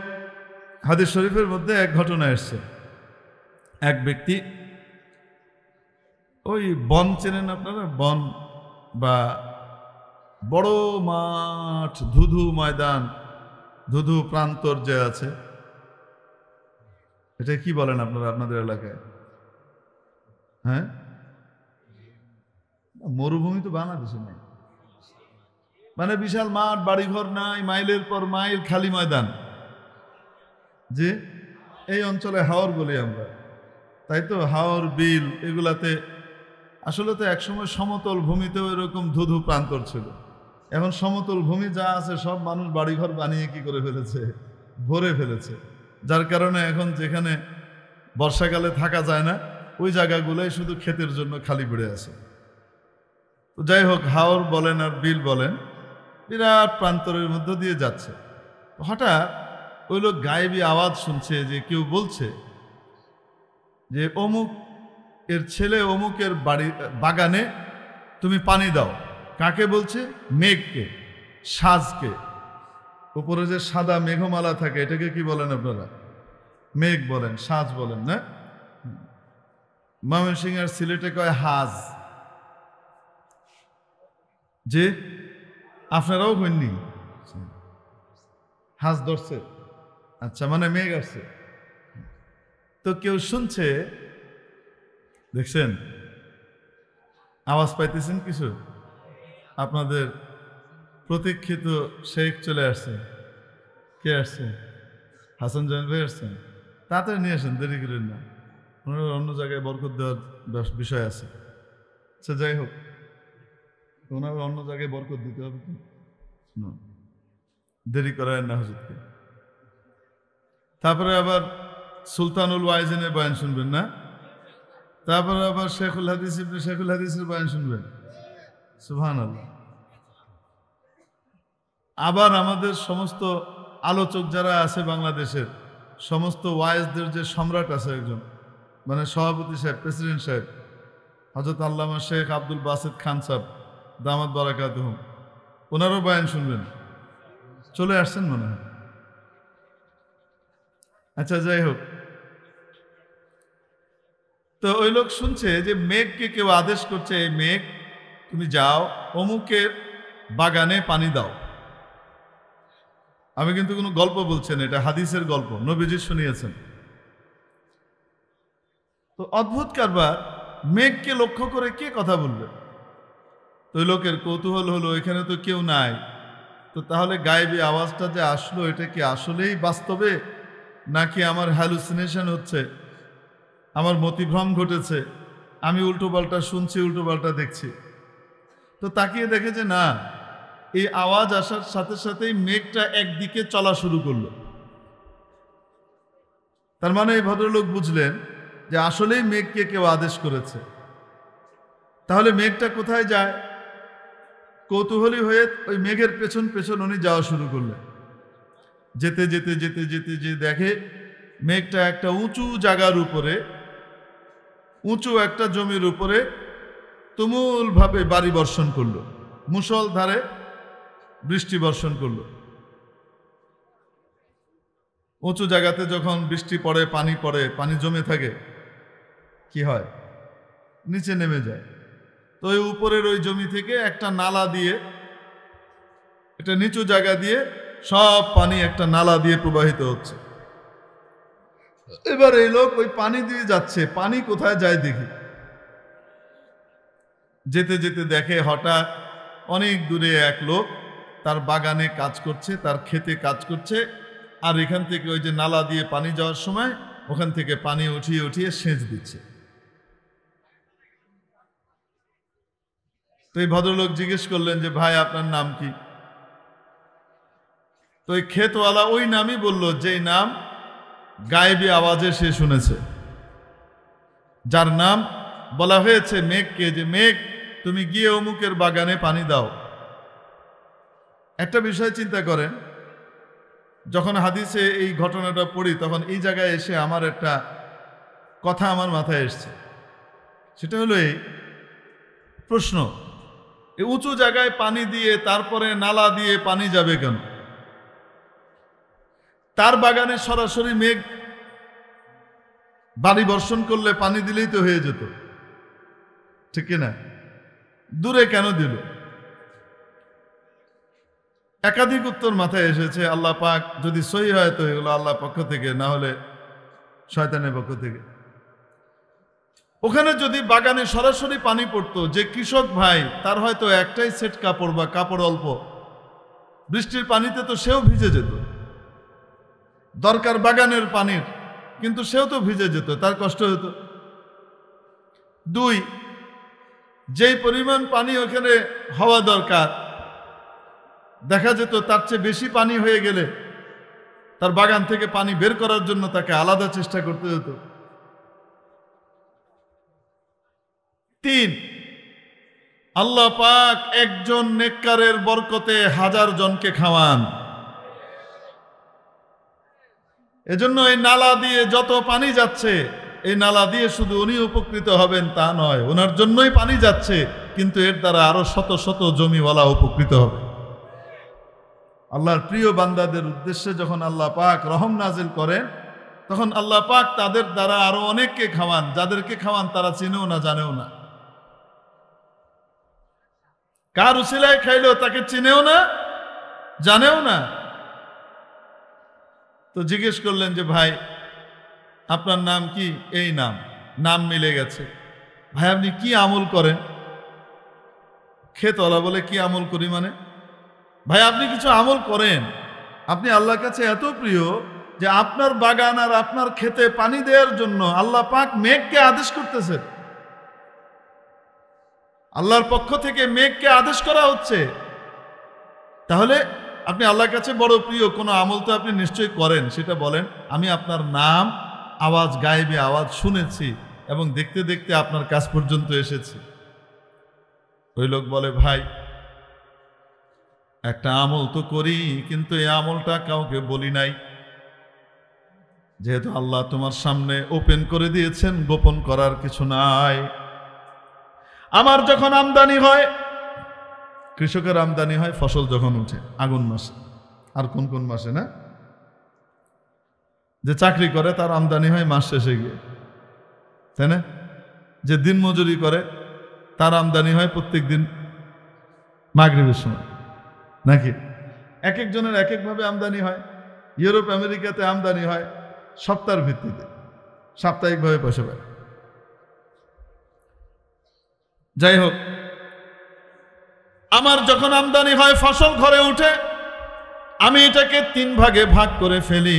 হাদিস শরীফের মধ্যে এক ঘটনা এসছে। এক ব্যক্তি, ওই বন চেনেন আপনারা? বন বা বড় মাঠ, ধুধু ময়দান, ধুধু প্রান্তর যে আছে, এটা কি বলেন আপনারা আপনাদের এলাকায়? হ্যাঁ, মরুভূমি তো বাংলাদেশে নেই, মানে বিশাল মাঠ, বাড়িঘর নাই, মাইলের পর মাইল খালি ময়দান, যে এই অঞ্চলে হাওর বলি আমরা, তাই তো? হাওর, বিল, এগুলাতে আসলে তো একসময় সমতল ভূমিতেও এরকম ধুধু প্রান্তর ছিল। এখন সমতল ভূমি যা আছে সব মানুষ বাড়িঘর বানিয়ে কি করে ফেলেছে, ভরে ফেলেছে, যার কারণে এখন যেখানে বর্ষাকালে থাকা যায় না, ওই জায়গাগুলোই শুধু ক্ষেতের জন্য খালি পড়ে আছে। তো যাই হোক, হাওর বলেন আর বিল বলেন, বিরাট প্রান্তরের মধ্য দিয়ে যাচ্ছে। হঠাৎ ওই লোক গায়েবী আওয়াজ শুনছে যে কেউ বলছে যে অমুক এর ছেলে অমুকের বাগানে তুমি পানি দাও। কাকে বলছে? মেঘকে, সাজকে। উপরে যে সাদা মেঘমালা থাকে এটাকে কি বলেন আপনারা? মেঘ বলেন, সাজ বলেন না? ময়মনসিংহ আর সিলেটে কয় হাজ। যে আপনারাও হননি, হাজ ধরছে, আচ্ছা, মানে মেঘ আসছে। তো কেউ শুনছে, দেখছেন আওয়াজ পাইতেছেন কিছু? আপনাদের প্রতীক্ষিত শেখ চলে আসছে। কে আসছে? হাসান জয়েন ভাই আসছেন। তাড়াতাড়ি নিয়ে আসেন, দেরি করেন না, ওনার অন্য জায়গায় বরকত দেওয়ার বিষয় আছে। আচ্ছা, যাই হোক, ওনার অন্য জায়গায় বরকত দিতে হবে, দেরি করায় না হুজুরকে। তারপরে আবার সুলতানুল ওয়াইজিনের বয়ান শুনবেন না? তারপরে আবার শেখুল হাদিস ইবনে শেখুল হাদিসের বয়ান শুনবেন। সুবহানাল্লাহ। আবার আমাদের সমস্ত আলোচক যারা আছে বাংলাদেশের, সমস্ত ওয়াইজদের যে সম্রাট আছে একজন, মানে সভাপতি সাহেব, প্রেসিডেন্ট সাহেব, হযরত আল্লামা শেখ আব্দুল বাসিত খান সাহেব দামাত বারাকাতুহু, ওনারও বয়ান শুনবেন। চলে আসছেন মনে হয়। আচ্ছা, যাই হোক, তো ওই লোক শুনছে যে মেঘকে কেউ আদেশ করছে, এই মেঘ তুমি যাও অমুকের বাগানে পানি দাও। আমি কিন্তু কোনো গল্প বলছি না, এটা হাদিসের গল্প, নবীজি শুনিয়েছেন। তো অদ্ভুত কারবার, মেঘকে লক্ষ্য করে কে কথা বলবে? তো ওই লোকের কৌতূহল হলো, এখানে তো কেউ নাই, তো তাহলে গায়েবী আওয়াজটা যে আসলো এটা কি আসলেই বাস্তবে, নাকি আমার হ্যালুসিনেশন হচ্ছে, আমার মতিভ্রম ঘটেছে, আমি উল্টোপাল্টা শুনছি, উল্টোপাল্টা দেখছি। তো তাকিয়ে দেখে যে না, এই আওয়াজ আসার সাথে সাথেই মেঘটা একদিকে চলা শুরু করলো। তার মানে এই ভদ্রলোক বুঝলেন যে আসলেই মেঘকে কেউ আদেশ করেছে। তাহলে মেঘটা কোথায় যায়? কৌতূহলী হয়ে ওই মেঘের পেছন পেছন উনি যাওয়া শুরু করলেন। যেতে যেতে যেতে যেতে যে দেখে মেঘটা একটা উঁচু জায়গার উপরে, উঁচু একটা জমির উপরে তুমুলভাবে বাড়ি বর্ষণ করলো, মুষলধারে বৃষ্টি বর্ষণ করলো। উঁচু জায়গাতে যখন বৃষ্টি পড়ে, পানি জমে থাকে, কি হয়? নিচে নেমে যায়। তো ওই উপরের ওই জমি থেকে একটা নালা দিয়ে, এটা নিচু জায়গা দিয়ে সব পানি একটা নালা দিয়ে প্রবাহিত হচ্ছে। এবার এই লোক ওই পানি দিয়ে যাচ্ছে, পানি কোথায় যায় দেখি। যেতে যেতে দেখে হঠাৎ অনেক দূরে এক লোক তার বাগানে কাজ করছে, তার ক্ষেতে কাজ করছে, আর এখান থেকে ওই যে নালা দিয়ে পানি যাওয়ার সময় ওখান থেকে পানি উঠিয়ে উঠিয়ে সেচ দিচ্ছে। তো এই ভদ্রলোক জিজ্ঞেস করলেন যে ভাই আপনার নাম কি? তো এই ক্ষেতওয়ালা ওই নামই বলল, যেই নাম গায়েবী আওয়াজে সে শুনেছে, যার নাম বলা হয়েছে মেঘকে, যে মেঘ তুমি গিয়ে অমুকের বাগানে পানি দাও। একটা বিষয় চিন্তা করেন, যখন হাদিসে এই ঘটনাটা পড়ি তখন এই জায়গায় এসে আমার একটা কথা আমার মাথায় এসছে। সেটা হলো এই প্রশ্ন, এই উঁচু জায়গায় পানি দিয়ে তারপরে নালা দিয়ে পানি যাবে কেন? তার বাগানে সরাসরি মেঘ বাড়ি বর্ষণ করলে পানি দিলেই তো হয়ে যেত, ঠিক কিনা? দূরে কেন দিল? একাধিক উত্তর মাথায় এসেছে। আল্লাহ পাক যদি সহি হয় তো এগুলো আল্লাহর পক্ষ থেকে, না হলে শয়তানের পক্ষ থেকে। ওখানে যদি বাগানে সরাসরি পানি পড়তো, যে কৃষক ভাই তার হয়তো একটাই সেট কাপড় বা কাপড় অল্প, বৃষ্টির পানিতে তো সেও ভিজে যেত, দরকার বাগানের পানির, কিন্তু সেও তো ভিজে যেত, তার কষ্ট হতো। দুই, যেই পরিমাণ পানি ওখানে হওয়া দরকার, দেখা যেত তার চেয়ে বেশি পানি হয়ে গেলে তার বাগান থেকে পানি বের করার জন্য তাকে আলাদা চেষ্টা করতে হতো। তিন, আল্লাহ পাক একজন নেককারের বরকতে 1000 জনকে খাওয়ান। এজন্য এই নালা দিয়ে যত পানি যাচ্ছে, এই নালা দিয়ে শুধু উনি উপকৃত হবেন তা নয়, ওনার জন্যই পানি যাচ্ছে, কিন্তু এর দ্বারা আরো শত শত জমিওয়ালা উপকৃত হবে। আল্লাহর প্রিয় বান্দাদের উদ্দেশ্যে যখন আল্লাহ পাক রহম নাজিল করেন, তখন আল্লাহ পাক তাদের দ্বারা আরো অনেককে খাওয়ান, যাদেরকে খাওয়ান তারা চিনেও না, জানেও না। কার উসিলায় খাইলো তাকে চিনেও না, জানেও না। তো জিজ্ঞেস করলেন যে ভাই আপনার নাম কি? এই নাম, নাম মিলে গেছে। ভাই আপনি কি আমল করেন? ক্ষেতওয়ালা বলে কি আমল করি মানে? ভাই আপনি কিছু আমল করেন, আপনি আল্লাহর কাছে এত প্রিয় যে আপনার বাগান আর আপনার ক্ষেতে পানি দেওয়ার জন্য আল্লাহ পাক মেঘকে আদেশ করতেছেন। আল্লাহর পক্ষ থেকে মেঘকে আদেশ করা হচ্ছে। তাহলে আপনি আল্লাহর কাছে বড় প্রিয়, কোনো আমল তো আপনি নিশ্চয়ই করেন, সেটা বলেন। আমি আপনার নাম আওয়াজ, গায়েবী আওয়াজ শুনেছি এবং দেখতে দেখতে আপনার কাছ পর্যন্ত এসেছি। ওই লোক বলে ভাই একটা আমল তো করি, কিন্তু এই আমলটা কাউকে বলি নাই, যেহেতু আল্লাহ তোমার সামনে ওপেন করে দিয়েছেন, গোপন করার কিছু নাই। আমার যখন আমদানি হয়, কৃষকের আমদানি হয় ফসল যখন উঠে আগুন মাসে, আর কোন কোন মাসে না, যে চাকরি করে তার আমদানি হয় মাস শেষে গিয়ে, তাই না? যে দিন মজুরি করে তার আমদানি হয় প্রত্যেক দিন মাগরিবের সময় নাকি? এক একজনের এক একভাবে আমদানি হয়। ইউরোপ আমেরিকাতে আমদানি হয় সপ্তাহের ভিত্তিতে, সাপ্তাহিকভাবে পয়সা পায়। যাই হোক, আমার যখন আমদানি হয়, ফসল ঘরে উঠে, আমি এটাকে 3 ভাগে ভাগ করে ফেলি।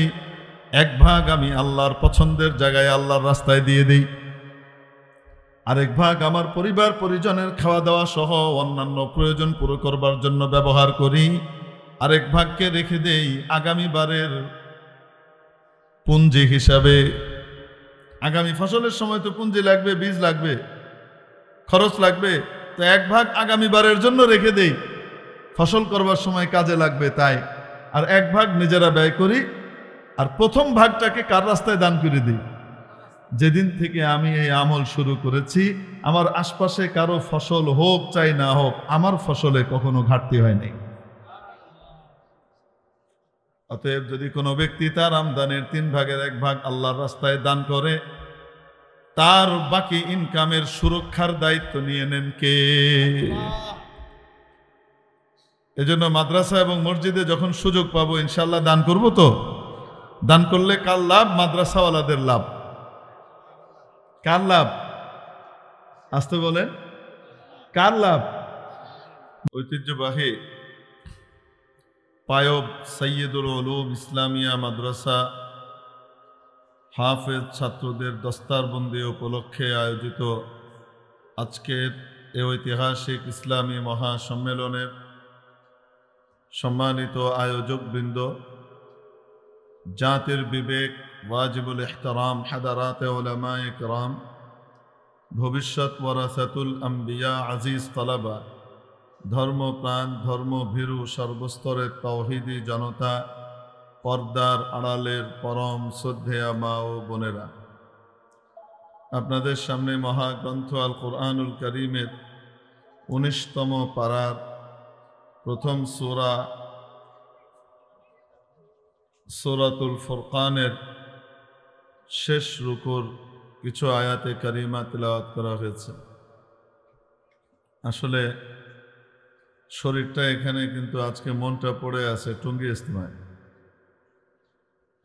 এক ভাগ আমি আল্লাহর পছন্দের জায়গায় আল্লাহর রাস্তায় দিয়ে দিই, আরেক ভাগ আমার পরিবার পরিজনের খাওয়া দাওয়া সহ অন্যান্য প্রয়োজন পুরো করবার জন্য ব্যবহার করি, আরেক ভাগকে রেখে দেই আগামী বারের পুঁজি হিসাবে। আগামী ফসলের সময় তো পুঁজি লাগবে, বীজ লাগবে, খরচ লাগবে, তো এক ভাগ আগামী বারের জন্য রেখে দেই, ফসল করবার সময় কাজে লাগবে তাই। আর এক ভাগ নিজেরা ব্যয় করি, আর প্রথম ভাগটাকে কার রাস্তায় দান করে দিই? যেদিন থেকে আমি এই আমল শুরু করেছি, আমার আশপাশে কারো ফসল হোক চাই না হোক, আমার ফসলে কখনো ঘাটতি হয়নি। অতএব যদি কোনো ব্যক্তি তার আমদানির 3 ভাগের 1 ভাগ আল্লাহর রাস্তায় দান করে, তার বাকি ইনকামের সুরক্ষার দায়িত্ব নিয়ে নেন কে? এজন্য মাদ্রাসা এবং মসজিদে যখন সুযোগ পাবো ইনশাআল্লাহ দান করব। তো দান করলে কার লাভ? মাদ্রাসাওয়ালাদের লাভ। কার লাভ? আসতে বলেন, কার লাভ? ঐতিহ্যবাহী পায়ব সৈয়দুল উলুম ইসলামিয়া মাদ্রাসা হাফেজ ছাত্রদের দস্তারবন্দি উপলক্ষে আয়োজিত আজকের এই ঐতিহাসিক ইসলামী মহাসম্মেলনের সম্মানিত আয়োজকবৃন্দ, জাতির বিবেক, ওয়াজিবুল ইহতারাম হাদারাতে উলামায়ে কিরাম, ভবিষ্যৎ ওয়ারাসাতুল আম্বিয়া, আজিজ তালাবা, ধর্মপ্রাণ ধর্মভীরু সর্বস্তরের তাওহীদি জনতা, পর্দার আড়ালের পরম শ্রদ্ধেয়া মা ও বোনেরা, আপনাদের সামনে মহাগ্রন্থ আল কোরআনুল কারীমের 19তম পারার প্রথম সূরা সূরাতুল ফুরকানের শেষ রুকুর কিছু আয়াতে কারিমা তিলাওয়াত করা হয়েছে। আসলে শরীরটা এখানে, কিন্তু আজকে মনটা পড়ে আছে টঙ্গী ইজতেমায়।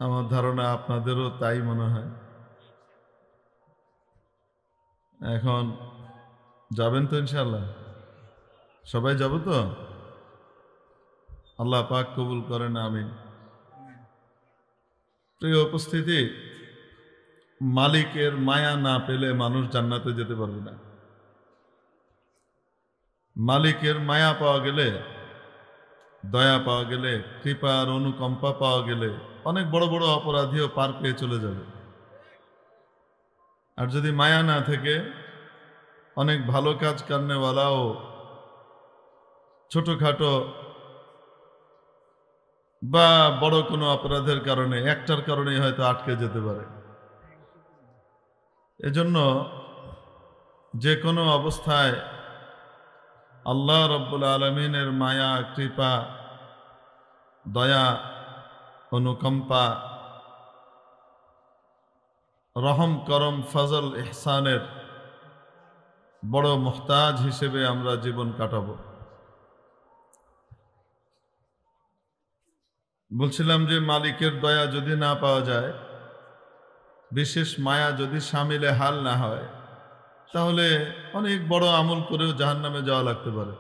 আমার ধারণা আপনাদেরও তাই মনে হয়। এখন যাবেন তো ইনশাআল্লাহ? সবাই যাব তো? আল্লাহ পাক কবুল করেন, আমিন। প্রিয় উপস্থিতি, মালিকের মায়া না পেলে মানুষ জান্নাতে যেতে পারবে না। মালিকের মায়া পাওয়া গেলে, দয়া পাওয়া গেলে, কৃপা আর অনুকম্পা পাওয়া গেলে অনেক বড় বড় অপরাধীও পার পেয়ে চলে যাবে। আর যদি মায়া না থেকে অনেক ভালো কাজ করনেওয়ালাও ছোটখাটো বা বড় কোনো অপরাধের কারণে, একটার কারণেই হয়তো আটকে যেতে পারে। এজন্য যে কোনো অবস্থায় আল্লাহ রব্বুল আলমিনের মায়া, কৃপা, দয়া, অনুকম্পা, রহম, করম, ফজল, ইহসানের বড় মুহতাজ হিসেবে আমরা জীবন কাটাবো। বলছিলাম যে মালিকের দয়া যদি না পাওয়া যায়, বিশেষ মায়া যদি শামিলে হাল না হয়, তাহলে অনেক বড় আমল করেও জাহান্নামে যাওয়া লাগতে পারে।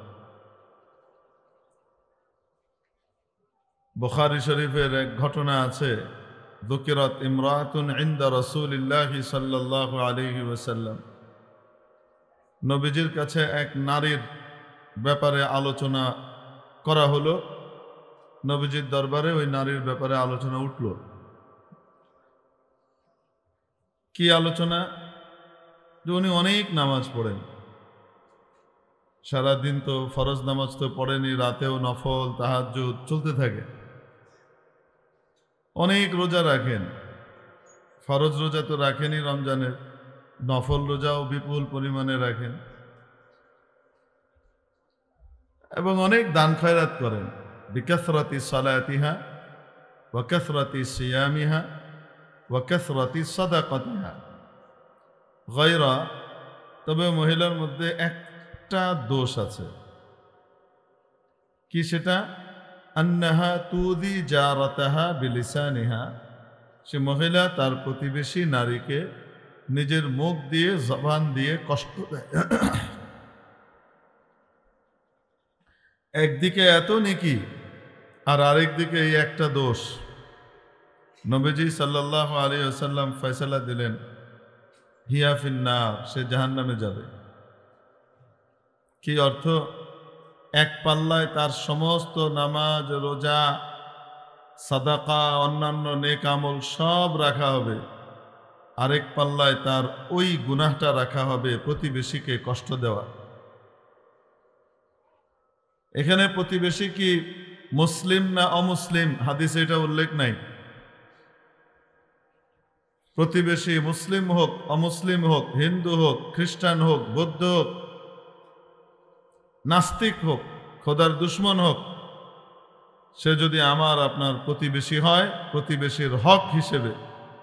বুখারী শরীফের এক ঘটনা আছে, যুকিরাত ইমরাতুন ইনদা রাসূলিল্লাহি সাল্লাল্লাহু আলাইহি ওয়াসাল্লাম। নবীজির কাছে এক নারীর ব্যাপারে আলোচনা করা হলো। নবীজির দরবারে ওই নারীর ব্যাপারে আলোচনা উঠল। কি আলোচনা? যে উনি অনেক নামাজ পড়েন, সারাদিন তো ফরজ নামাজ তো পড়েনি, রাতেও নফল তাহাজ্জুদ চলতে থাকে। অনেক রোজা রাখেন, ফরজ রোজা তো রাখেনই রমজানের, নফল রোজাও বিপুল পরিমাণে রাখেন, এবং অনেক দান খয়রাত করেন। বিকাসরাতি সালাতিহা ওয়া কাসরাতি সিয়ামিহা ওয়া কাসরাতি সাদাকাতিহা গায়রা। তবে মহিলার মধ্যে একটা দোষ আছে, কি সেটা? আন্নাহা তুদি জারাতাহা বিলিসানিহা, সে মহিলা তার প্রতিবেশী নারীকে নিজের মুখ দিয়ে, জবান দিয়ে কষ্ট দেয়। একদিকে এত নেকি আর আরেকদিকে এই একটা দোষ। নবীজি সাল্লাল্লাহু আলাইহি ওয়াসাল্লাম ফয়সালা দিলেন, হিয়া ফিন্নার, সে জাহান্নামে যাবে। কি অর্থ? এক পাল্লায় তার সমস্ত নামাজ, রোজা, সাদাকা, অন্যান্য নেক আমল সব রাখা হবে, আরেক পাল্লায় তার ওই গুনাহটা রাখা হবে, প্রতিবেশীকে কষ্ট দেওয়া। এখানে প্রতিবেশী কি মুসলিম না অমুসলিম হাদিসে এটা উল্লেখ নাই। প্রতিবেশী মুসলিম হোক, অমুসলিম হোক, হিন্দু হোক, খ্রিস্টান হোক, বৌদ্ধ হোক, নাস্তিক হোক, খোদার দুশ্মন হোক, সে যদি আমার আপনার প্রতিবেশী হয়, প্রতিবেশীর হক হিসেবে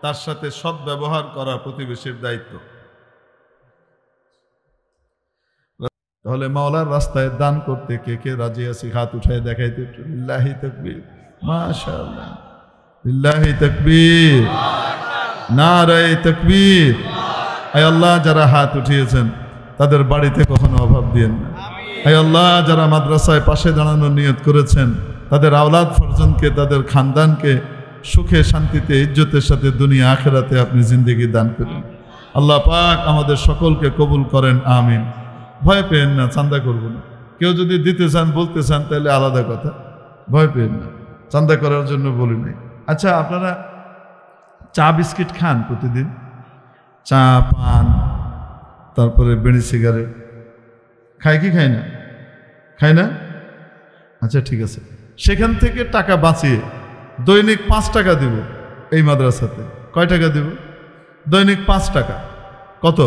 তার সাথে সদ্ব্যবহার করা প্রতিবেশীর দায়িত্ব। তাহলে মাওলার রাস্তায় দান করতে কে কে রাজি আছি? হাত উঠায় দেখাইতে একটু। লিল্লাহি তাকবীর, মাশাআল্লাহ, লিল্লাহি তাকবীর, নারায়ে তাকবীর। আয় আল্লাহ, যারা হাত উঠিয়েছেন তাদের বাড়িতে কখনো অভাব দিয়েন না। আয় আল্লাহ, যারা মাদ্রাসায় পাশে দাঁড়ানোর নিয়ত করেছেন তাদের আওলাদ ফরজনকে, তাদের খানদানকে সুখে শান্তিতে ইজ্জতের সাথে দুনিয়া আখেরাতে আপনি জিন্দেগি দান করুন। আল্লাহ পাক আমাদের সকলকে কবুল করেন, আমিন। ভয় পেয়েন না, চান্দা করব না। কেউ যদি দিতে চান, বলতে চান, তাহলে আলাদা কথা, ভয় পেয়েন না, চান্দা করার জন্য বলি নাই। আচ্ছা, আপনারা চা বিস্কিট খান প্রতিদিন? চা, পান, তারপরে বিড়ি সিগারেট খায় কি খায় না? খায় না? আচ্ছা ঠিক আছে, সেখান থেকে টাকা বাঁচিয়ে দৈনিক 5 টাকা দিব এই মাদ্রাসাতে। কয় টাকা দিব? দৈনিক 5 টাকা। কত?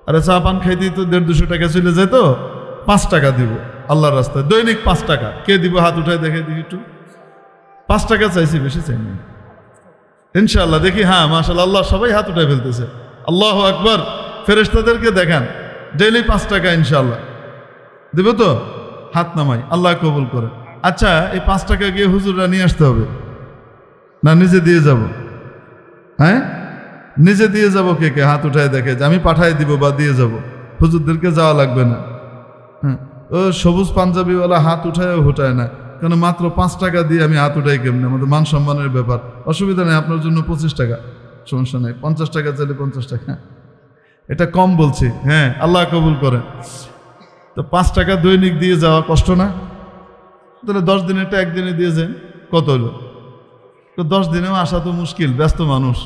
আরে চা পান খাইতেই তো 150-200 টাকা চলে যায়, তো 5 টাকা দিব আল্লাহর রাস্তায়, দৈনিক 5 টাকা। কে দিব? হাত উঠায় দেখে দেখি একটু। 5 টাকা চাইছি, বেশি চাই না ইনশাআল্লাহ। দেখি, হ্যাঁ মাশাআল্লাহ, আল্লাহ সবাই হাত উঠায় ফেলতেছে। আল্লাহু আকবার। ফেরেশতাদেরকে দেখান, ডেইলি 5 টাকা ইনশাআল্লাহ দেব তো? হাত নামাই, আল্লাহ কবুল করে। আচ্ছা, এই 5 টাকা গিয়ে হুজুররা নিয়ে আসতে হবে না নিজে দিয়ে যাব? হ্যাঁ, নিজে দিয়ে যাব। কে কে হাত উঠায় দেখে যে আমি পাঠাই দিব বা দিয়ে যাব, হুজুরদেরকে যাওয়া লাগবে না। হ্যাঁ, ও সবুজ পাঞ্জাবিওয়ালা হাত উঠায় উঠায় না, কেন? মাত্র 5 টাকা দিয়ে আমি হাত উঠাই কেমনি? আমাদের মান সম্মানের ব্যাপার। অসুবিধা নেই, আপনার জন্য 25 টাকা, সমস্যা নেই। 50 টাকা চাইলে 50 টাকা, এটা কম বলছি। হ্যাঁ, আল্লাহ কবুল করেন। তো 5 টাকা দৈনিক দিয়ে যাওয়া কষ্ট না? তাহলে 10 দিনেরটা একদিনে দিয়ে যান, কত হলো? তো 10 দিনেও আসা তো মুশকিল, ব্যস্ত মানুষ।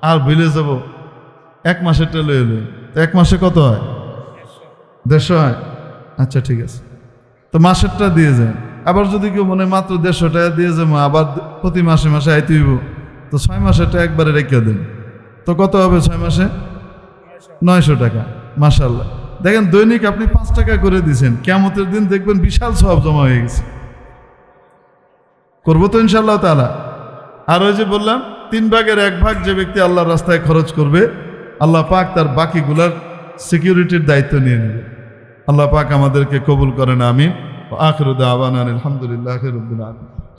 আর ভুলে যাব 1 মাসেরটা লয়ে লই, তো 1 মাসে কত হয়? 150 হয়। আচ্ছা ঠিক আছে, তো মাসেরটা দিয়ে যান। আবার যদি কেউ মনে মাত্র 150 টাকা দিয়ে যাবো, আবার প্রতি মাসে মাসে আইতে হইব, তো 6 মাসেরটা একবারে রেখে দেন, তো কত হবে 6 মাসে? 900 টাকা। মাশাআল্লাহ, দেখেন দৈনিক আপনি 5 টাকা করে দিয়েছেন, কিয়ামতের দিন দেখবেন বিশাল সওয়াব জমা হয়ে গেছে। করবো তো ইনশাআল্লাহ তাআলা। আর ওই যে বললাম, 3 ভাগের 1 ভাগ যে ব্যক্তি আল্লাহর রাস্তায় খরচ করবে, আল্লাহ পাক তার বাকিগুলার সিকিউরিটির দায়িত্ব নিয়ে নেবে। আল্লাহ পাক আমাদেরকে কবুল করেন, আমিন। আখিরু দাওয়ানা আলহামদুলিল্লাহি রাব্বিল আলামিন।